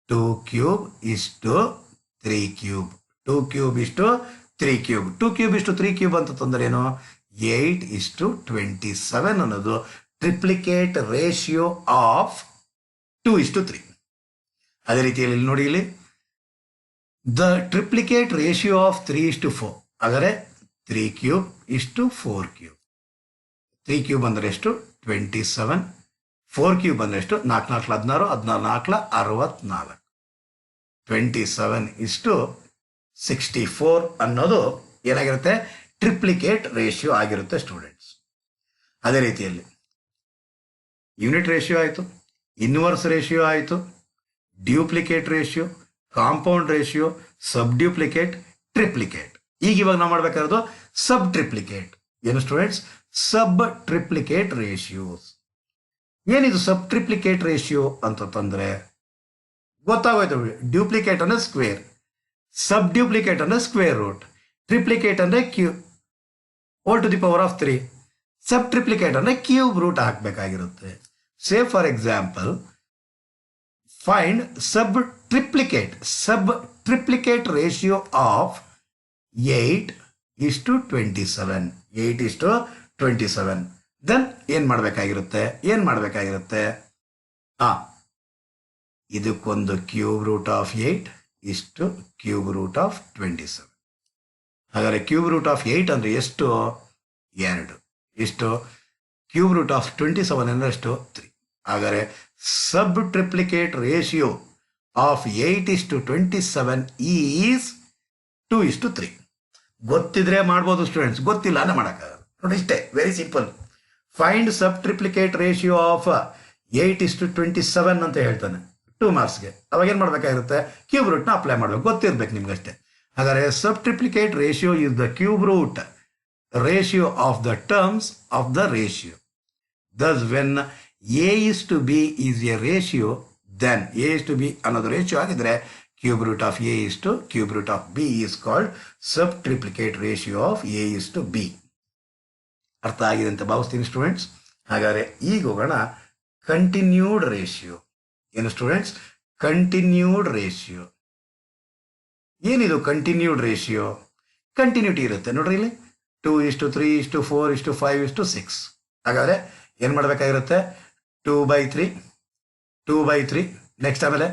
2³ ಇಷ್ಟು 3³ 2³ ಇಷ್ಟು 3³ 2³ ಇಷ್ಟು 3³ ಅಂತಂದ್ರೆ ಏನು, 8:27 ಅನ್ನೋದು ಟ್ರಿಪ್ಲಿಕೇಟ್ ರೇಷಿಯೋ ಆಫ್ 2:3. ಅದೇ ರೀತಿಯಲ್ಲಿ ನೋಡಿ, ಇಲ್ಲಿ ದ ಟ್ರಿಪ್ಲಿಕೇಟ್ ರೇಷಿಯೋ ಆಫ್ 3:4 ಆದರೆ 3³ ಇಷ್ಟು 4³ 3³ ಬಂದರೆ ಎಷ್ಟು 27, 4³ ಬಂದರೆ ಎಷ್ಟು 4 4 16, 16 64, 27:64 ಅನ್ನೋದು ಏನಾಗಿರುತ್ತೆ, ಟ್ರಿಪ್ಲಿಕೇಟ್ ರೇಷಿಯೋ ಆಗಿರುತ್ತೆ ಸ್ಟೂಡೆಂಟ್ಸ್. ಅದೇ ರೀತಿಯಲ್ಲಿ ಯೂನಿಟ್ ರೇಷಿಯೋ ಆಯಿತು, ಇನ್ವರ್ಸ್ ರೇಷಿಯೋ ಆಯಿತು, duplicate ratio, compound ratio, sub duplicate, triplicate. ಇವಾಗ ನಾವು ಮಾಡಬೇಕಾಗಿರೋದು ಸಬ್ ಟ್ರಿಪ್ಲಿಕೇಟ್. ಏನು ಸ್ಟೂಡೆಂಟ್ಸ್? Sub triplicate ratios. ಏನಿದು ಸಬ್ ಟ್ರಿಪ್ಲಿಕೇಟ್ ರೇಷಿಯೋ ಅಂತಂದ್ರೆ ಗೊತ್ತಾಗೋಯ್ತು. ಡ್ಯೂಪ್ಲಿಕೇಟ್ ಅಂದರೆ ಸ್ಕ್ವೇರ್, ಸಬ್ ಡ್ಯೂಪ್ಲಿಕೇಟ್ ಅಂದರೆ ಸ್ಕ್ವೇರ್ ರೂಟ್, ಟ್ರಿಪ್ಲಿಕೇಟ್ ಅಂದರೆ whole to the power of 3, sub triplicate ಅಂದರೆ ಕ್ಯೂಬ್ ರೂಟ್ ಹಾಕಬೇಕಾಗಿರುತ್ತೆ. Say for example, find sub triplicate ratio of 8:27, 8:27. Then ಏನು ಮಾಡಬೇಕಾಗಿರುತ್ತೆ, ಇದಕ್ಕೊಂದು ಕ್ಯೂಬ್ ರೂಟ್ ಆಫ್ 8 ಇಷ್ಟು ಕ್ಯೂಬ್ ರೂಟ್ ಆಫ್ 27. ಹಾಗಾದರೆ ಕ್ಯೂಬ್ ರೂಟ್ ಆಫ್ 8 ಅಂದರೆ ಎಷ್ಟು, 2. ಇಷ್ಟು ಕ್ಯೂಬ್ ರೂಟ್ ಆಫ್ 27 ಅಂದರೆ ಎಷ್ಟು, 3. ಹಾಗಾದರೆ sub triplicate ratio of 8:27 is 2:3. ಗೊತ್ತಿದ್ರೆ ಮಾಡ್ಬೋದು ಸ್ಟೂಡೆಂಟ್ಸ್, ಗೊತ್ತಿಲ್ಲ ಅಂದರೆ ಮಾಡೋಕ್ಕಾಗಲ್ಲ. ನೋಡಿ ಇಷ್ಟೇ, very simple. Find sub triplicate ratio of 8:27 ಅಂತ ಹೇಳ್ತಾನೆ 2 ಮಾರ್ಕ್ಸ್ಗೆ. ಅವಾಗ ಏನು ಮಾಡಬೇಕಾಗಿರುತ್ತೆ, ಕ್ಯೂಬ್ ರೂಟ್ನ ಅಪ್ಲೈ ಮಾಡಬೇಕು, ಗೊತ್ತಿರ್ಬೇಕು ನಿಮ್ಗಷ್ಟೇ. ಹಾಗಾದರೆ sub triplicate ratio is the cube root ratio of the terms of the ratio. Thus when A is to B is a ratio, then A is to B ಅನ್ನೋದು ರೇಷಿಯೋ ಆಗಿದ್ರೆ cube root of A is to cube root of B is called subtriplicate ratio of A is to B. ಅರ್ಥ ಆಗಿದೆ ಅಂತ ಭಾವಿಸ್ತೀನಿ ಸ್ಟೂಡೆಂಟ್ಸ್. ಹಾಗಾದ್ರೆ ಈಗ ಹೋಗೋಣ ಕಂಟಿನ್ಯೂಡ್ ರೇಷಿಯೋ. ಏನು ಸ್ಟೂಡೆಂಟ್ಸ್? Continued ratio. ಏನಿದು ಕಂಟಿನ್ಯೂಡ್ ರೇಷಿಯೋ? ಕಂಟಿನ್ಯೂಟಿ ಇರುತ್ತೆ ನೋಡ್ರಿ ಇಲ್ಲಿ 2:3:4:5:6. ಹಾಗಾದ್ರೆ ಏನ್ ಮಾಡ್ಬೇಕಾಗಿರುತ್ತೆ? 2/3 2/3 ನೆಕ್ಸ್ಟ್ ಆಮೇಲೆ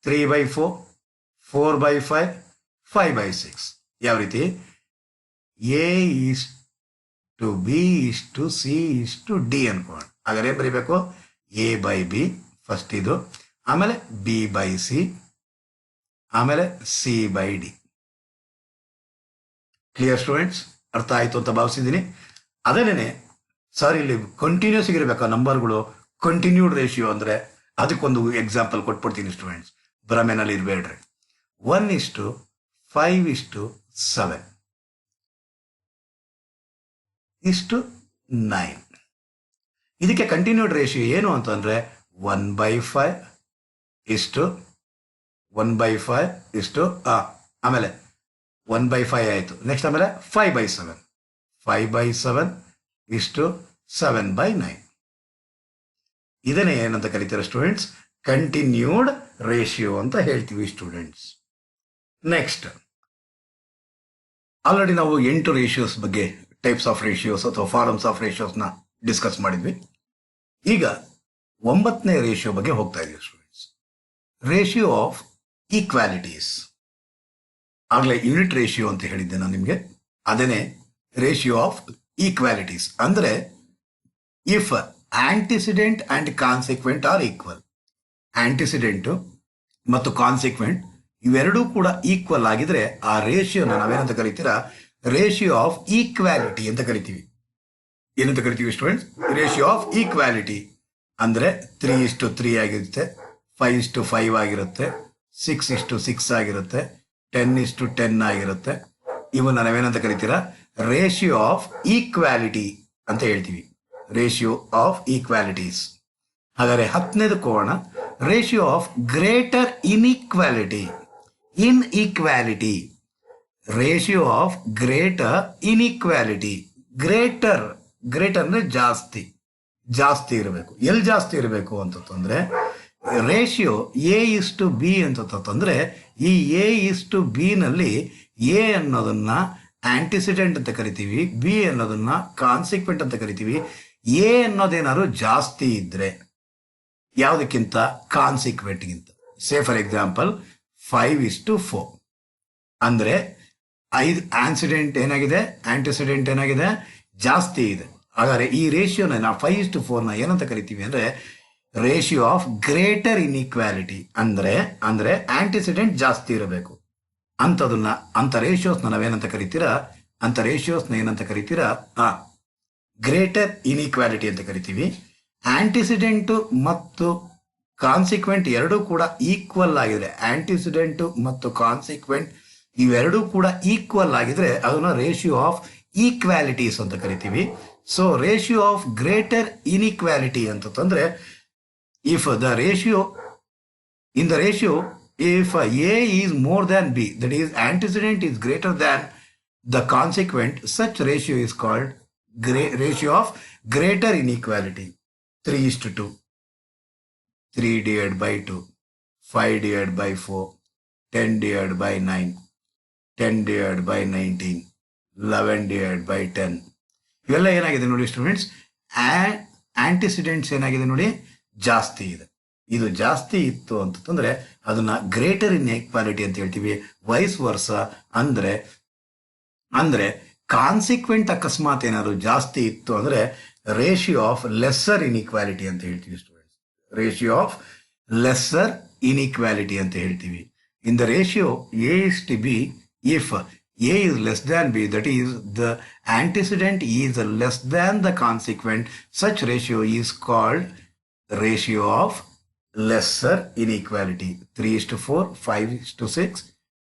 3/4 4/5 5/6. ಯಾವ ರೀತಿ? A is to B is to C is to D ಅನ್ಕೋಣ. ಹಾಗಾದ್ರೆ ಏನ್ ಬರೀಬೇಕು? A/B ಫಸ್ಟ್ ಇದು, ಆಮೇಲೆ B/C, ಆಮೇಲೆ C/D. Clear students? ಅರ್ಥ ಆಯ್ತು ಅಂತ ಭಾವಿಸಿದ್ದೀನಿ. ಅದೇನೆ ಸರ್ ಇಲ್ಲಿ ಕಂಟಿನ್ಯೂಸ್ ಇರಬೇಕಾ ನಂಬರ್ಗಳು? ಕಂಟಿನ್ಯೂಡ್ ರೇಷಿಯೋ ಅಂದ್ರೆ ಅದಕ್ಕೊಂದು ಎಕ್ಸಾಂಪಲ್ ಕೊಟ್ಬಿಡ್ತೀನಿ ಸ್ಟೂಡೆಂಟ್ಸ್, ಭ್ರಮೆನಲ್ಲಿ ಇರಬೇಡ್ರಿ. 1:5:7 9. ಇದಕ್ಕೆ ಕಂಟಿನ್ಯೂಡ್ ರೇಷಿಯೋ ಏನು ಅಂತಂದ್ರೆ 1/5 ಆಮೇಲೆ 1/5 ಆಯ್ತು. ನೆಕ್ಸ್ಟ್ ಆಮೇಲೆ 5/7 7/9. ಇದನ್ನೇ ಏನಂತ ಕರೀತಾರೆ ಸ್ಟೂಡೆಂಟ್ಸ್? ಕಂಟಿನ್ಯೂಡ್ ರೇಷಿಯೋ ಅಂತ ಹೇಳ್ತೀವಿ ಸ್ಟೂಡೆಂಟ್ಸ್. ನೆಕ್ಸ್ಟ್ ಆಲ್ರೆಡಿ ನಾವು 8 ರೇಷಿಯೋಸ್ ಬಗ್ಗೆ, ಟೈಪ್ಸ್ ಆಫ್ ರೇಷಿಯೋಸ್ ಅಥವಾ ಫಾರ್ಮ್ಸ್ ಆಫ್ ರೇಷಿಯೋಸ್ನ ಡಿಸ್ಕಸ್ ಮಾಡಿದ್ವಿ. ಈಗ 9ನೇ ರೇಷಿಯೋ ಬಗ್ಗೆ ಹೋಗ್ತಾ ಇದೀವಿ ಸ್ಟೂಡೆಂಟ್ಸ್. Ratio of ಈಕ್ವಾಲಿಟೀಸ್. ಆಗ್ಲೇ ಯೂನಿಟ್ ರೇಷಿಯೋ ಅಂತ ಹೇಳಿದ್ದೆ ನಾನು ನಿಮಗೆ. ಅದೇನೆ ರೇಷಿಯೋ ಆಫ್ ಈಕ್ವಾಲಿಟೀಸ್ ಅಂದ್ರೆ if antecedent and consequent are equal. Antecedent ಮತ್ತು ಕಾನ್ಸಿಕ್ವೆಂಟ್ ಇವೆರಡೂ ಕೂಡ ಈಕ್ವಲ್ ಆಗಿದ್ರೆ ಆ ರೇಷಿಯೋನ ನಾವೇನಂತ ಕರಿತೀರಾ? ರೇಷಿಯೋ ಆಫ್ ಈಕ್ವಾಲಿಟಿ ಅಂತ ಕರಿತೀವಿ. ಏನಂತ ಕರಿತೀವಿ ಸ್ಟೂಡೆಂಟ್ಸ್? ರೇಷಿಯೋ ಆಫ್ ಈಕ್ವಾಲಿಟಿ ಅಂದ್ರೆ 3:3 ಆಗಿರುತ್ತೆ, 5:5 ಆಗಿರುತ್ತೆ, 6:6 ಆಗಿರುತ್ತೆ, 10:10 ಆಗಿರುತ್ತೆ. ಇವನ್ನ ನಾವೇನಂತ ಕರಿತೀರಾ? ರೇಷಿಯೋ ಆಫ್ ಈಕ್ವಾಲಿಟಿ ಅಂತ ಹೇಳ್ತೀವಿ. Ratio of equalities. ಹಾಗಾದ್ರೆ 10ನೇದು ಕೋಣ ratio of greater inequality. Inequality, ratio of greater inequality. Greater ಅಂದ್ರೆ ಜಾಸ್ತಿ ಇರಬೇಕು. ಎಲ್ಲಿ ಜಾಸ್ತಿ ಇರಬೇಕು ಅಂತಂದ್ರೆ ರೇಷಿಯೋ A:B ಅಂತಂದ್ರೆ ಈ A:B ನಲ್ಲಿ A ಅನ್ನೋದನ್ನ ಆಂಟಿಸಿಡೆಂಟ್ ಅಂತ ಕರಿತೀವಿ, B ಅನ್ನೋದನ್ನ ಕಾನ್ಸಿಕ್ವೆಂಟ್ ಅಂತ ಕರಿತೀವಿ. A ಅನ್ನೋದೇನಾದ್ರು ಜಾಸ್ತಿ ಇದ್ರೆ ಯಾವುದಕ್ಕಿಂತ? ಕಾನ್ಸಿಕ್ವೆಂಟ್ಗಿಂತ. ಸೇ ಫಾರ್ ಎಕ್ಸಾಂಪಲ್ 5:4 ಅಂದ್ರೆ 5 ಆಂಟಿಸಿಡೆಂಟ್ ಏನಾಗಿದೆ? ಜಾಸ್ತಿ ಇದೆ. ಹಾಗಾದ್ರೆ ಈ ರೇಷಿಯೋನ ನಾವು 5:4 ಏನಂತ ಕರಿತೀವಿ ಅಂದ್ರೆ ರೇಷಿಯೋ ಆಫ್ ಗ್ರೇಟರ್ ಇನ್ಇಕ್ವಾಲಿಟಿ. ಅಂದ್ರೆ ಆಂಟಿಸಿಡೆಂಟ್ ಜಾಸ್ತಿ ಇರಬೇಕು. ಅಂತ ರೇಷಿಯೋಸ್ನ ನಾವೇನಂತ ಕರಿತೀರಾ? ಏನಂತ ಕರಿತೀರಾ? ಗ್ರೇಟರ್ ಇನ್ಇಕ್ವಾಲಿಟಿ ಅಂತ ಕರಿತೀವಿ. ಆಂಟಿಸಿಡೆಂಟ್ ಮತ್ತು ಕಾನ್ಸಿಕ್ವೆಂಟ್ ಎರಡೂ ಕೂಡ ಈಕ್ವಲ್ ಆಗಿದ್ರೆ, ಆಂಟಿಸಿಡೆಂಟ್ ಮತ್ತು ಕಾನ್ಸಿಕ್ವೆಂಟ್ ಇವೆರಡೂ ಕೂಡ ಈಕ್ವಲ್ ಆಗಿದ್ರೆ ಅದನ್ನ ರೇಷಿಯೋ ಆಫ್ ಈಕ್ವಾಲಿಟೀಸ್ ಅಂತ ಕರಿತೀವಿ. So ratio of greater inequality ಅಂತಂದ್ರೆ if the ratio if A is more than B, that is antecedent is greater than the consequent, such ratio is called ratio of greater inequality. 3:2, 3/2, 5/4, 10/9, 10/19, 11/10. ಇವೆಲ್ಲ ಏನಾಗಿದೆ ನೋಡಿ ಸ್ಟೂಡೆಂಟ್ಸ್? ಆಂಟಿಸಿಡೆಂಟ್ಸ್ ಏನಾಗಿದೆ ನೋಡಿ? ಜಾಸ್ತಿ ಇದೆ. ಇದು ಜಾಸ್ತಿ ಇತ್ತು ಅಂತಂದ್ರೆ ಅದನ್ನ ಗ್ರೇಟರ್ ಇನ್ಇಕ್ವಾಲಿಟಿ ಅಂತ ಹೇಳ್ತೀವಿ. ವೈಸ್ ವರ್ಸ ಅಂದ್ರೆ ಕಾನ್ಸಿಕ್ವೆಂಟ್ ಅಕಸ್ಮಾತ್ ಏನಾದ್ರು ಜಾಸ್ತಿ ಇತ್ತು ಅಂದ್ರೆ ರೇಷಿಯೋ ಆಫ್ ಲೆಸ್ಸರ್ ಇನ್ಇಕ್ವಾಲಿಟಿ ಅಂತ ಹೇಳ್ತೀವಿ students. Ratio of lesser inequality ಅಂತ ಹೇಳ್ತೀವಿ. In the ratio A:B, if A is less than B, that is the antecedent is less than the consequent, such ratio is called ratio of lesser inequality. 3:4, 5:6,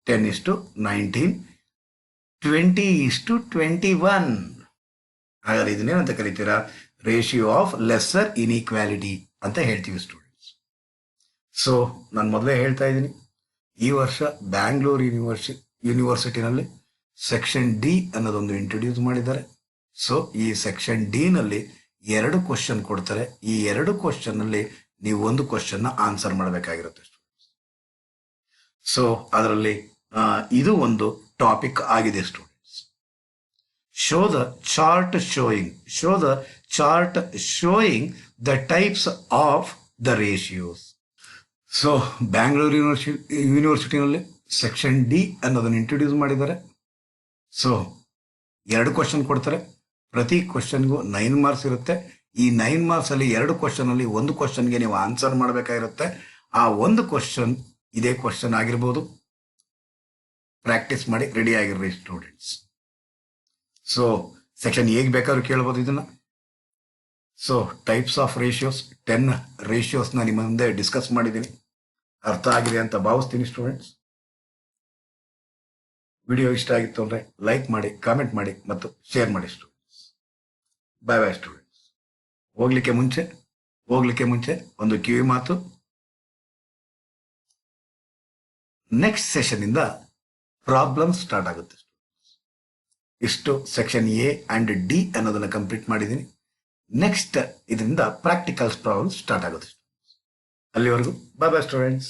10:19, 20:21. ಹಾಗಾದ್ರೆ ಇದನ್ನೇನಂತ ಕರಿತೀರಾ? ರೇಷಿಯೋ ಆಫ್ ಲೆಸ್ಸರ್ ಇನ್ಇಕ್ವಾಲಿಟಿ ಅಂತ ಹೇಳ್ತೀವಿ ಸ್ಟೂಡೆಂಟ್ಸ್. ಸೊ ನಾನು ಮೊದಲೇ ಹೇಳ್ತಾ ಇದ್ದೀನಿ, ಈ ವರ್ಷ ಬ್ಯಾಂಗ್ಳೂರ್ ಯೂನಿವರ್ಸಿಟಿನಲ್ಲಿ ಸೆಕ್ಷನ್ ಡಿ ಅನ್ನೋದೊಂದು ಇಂಟ್ರೊಡ್ಯೂಸ್ ಮಾಡಿದ್ದಾರೆ. ಸೊ ಈ ಸೆಕ್ಷನ್ ಡಿ ನಲ್ಲಿ 2 ಕ್ವಶನ್ ಕೊಡ್ತಾರೆ. ಈ 2 ಕ್ವಶನ್ ನಲ್ಲಿ ನೀವು ಒಂದು ಕ್ವಶನ್ ಆನ್ಸರ್ ಮಾಡಬೇಕಾಗಿರುತ್ತೆ. ಸೊ ಅದರಲ್ಲಿ ಇದು ಒಂದು ಟಾಪಿಕ್ ಆಗಿದೆ students. Show the chart showing the types of the ratios. So Bangalore ಯೂನಿವರ್ಸಿಟಿನಲ್ಲಿ ಸೆಕ್ಷನ್ ಡಿ ಅನ್ನೋದನ್ನು ಇಂಟ್ರೊಡ್ಯೂಸ್ ಮಾಡಿದ್ದಾರೆ. ಸೊ 2 ಕ್ವಶನ್ ಕೊಡ್ತಾರೆ. ಪ್ರತಿ ಕ್ವಶನ್ಗೂ 9 ಮಾರ್ಕ್ಸ್ ಇರುತ್ತೆ. ಈ 9 ಮಾರ್ಕ್ಸ್ ಅಲ್ಲಿ 2 ಕ್ವಶನ್ ಅಲ್ಲಿ ಒಂದು ಕ್ವಶನ್ಗೆ ನೀವು ಆನ್ಸರ್ ಮಾಡಬೇಕಾಗಿರುತ್ತೆ. ಆ ಒಂದು ಕ್ವಶನ್ ಇದೇ ಕ್ವಶನ್ ಆಗಿರ್ಬೋದು. ಪ್ರಾಕ್ಟೀಸ್ ಮಾಡಿ ರೆಡಿ ಆಗಿರ್ರಿ ಸ್ಟೂಡೆಂಟ್ಸ್. ಸೊ ಸೆಕ್ಷನ್ ಹೇಗೆ ಬೇಕಾದ್ರೂ ಕೇಳ್ಬೋದು ಇದನ್ನ. ಸೊ ಟೈಪ್ಸ್ ಆಫ್ ರೇಷಿಯೋಸ್ 10 ರೇಷಿಯೋಸ್ನ ನಿಮ್ಮ ಮುಂದೆ ಡಿಸ್ಕಸ್ ಮಾಡಿದ್ದೀನಿ. ಅರ್ಥ ಆಗಿದೆ ಅಂತ ಭಾವಿಸ್ತೀನಿ ಸ್ಟೂಡೆಂಟ್ಸ್. ವಿಡಿಯೋ ಇಷ್ಟ ಆಗಿತ್ತು ಅಂದರೆ ಲೈಕ್ ಮಾಡಿ, ಕಾಮೆಂಟ್ ಮಾಡಿ ಮತ್ತು ಶೇರ್ ಮಾಡಿ ಸ್ಟೂಡೆಂಟ್ಸ್. ಬಾಯ್ ಬಾಯ್ ಸ್ಟೂಡೆಂಟ್ಸ್. ಹೋಗ್ಲಿಕ್ಕೆ ಮುಂಚೆ ಒಂದು ಕಿವಿ ಮಾತು. ನೆಕ್ಸ್ಟ್ ಸೆಷನ್ ಇಂದ ಪ್ರಾಬ್ಲಮ್ ಸ್ಟಾರ್ಟ್ ಆಗುತ್ತೆ. ಇಷ್ಟು ಸೆಕ್ಷನ್ ಎ ಅಂಡ್ ಡಿ ಅನ್ನೋದನ್ನ ಕಂಪ್ಲೀಟ್ ಮಾಡಿದ್ದೀನಿ. ನೆಕ್ಸ್ಟ್ ಇದರಿಂದ ಪ್ರಾಕ್ಟಿಕಲ್ಸ್ ಪ್ರಾಬ್ಲಮ್ ಸ್ಟಾರ್ಟ್ ಆಗುತ್ತೆ. ಅಲ್ಲಿವರೆಗೂ ಬಾಯ್ ಬಾಯ್ ಸ್ಟೂಡೆಂಟ್ಸ್.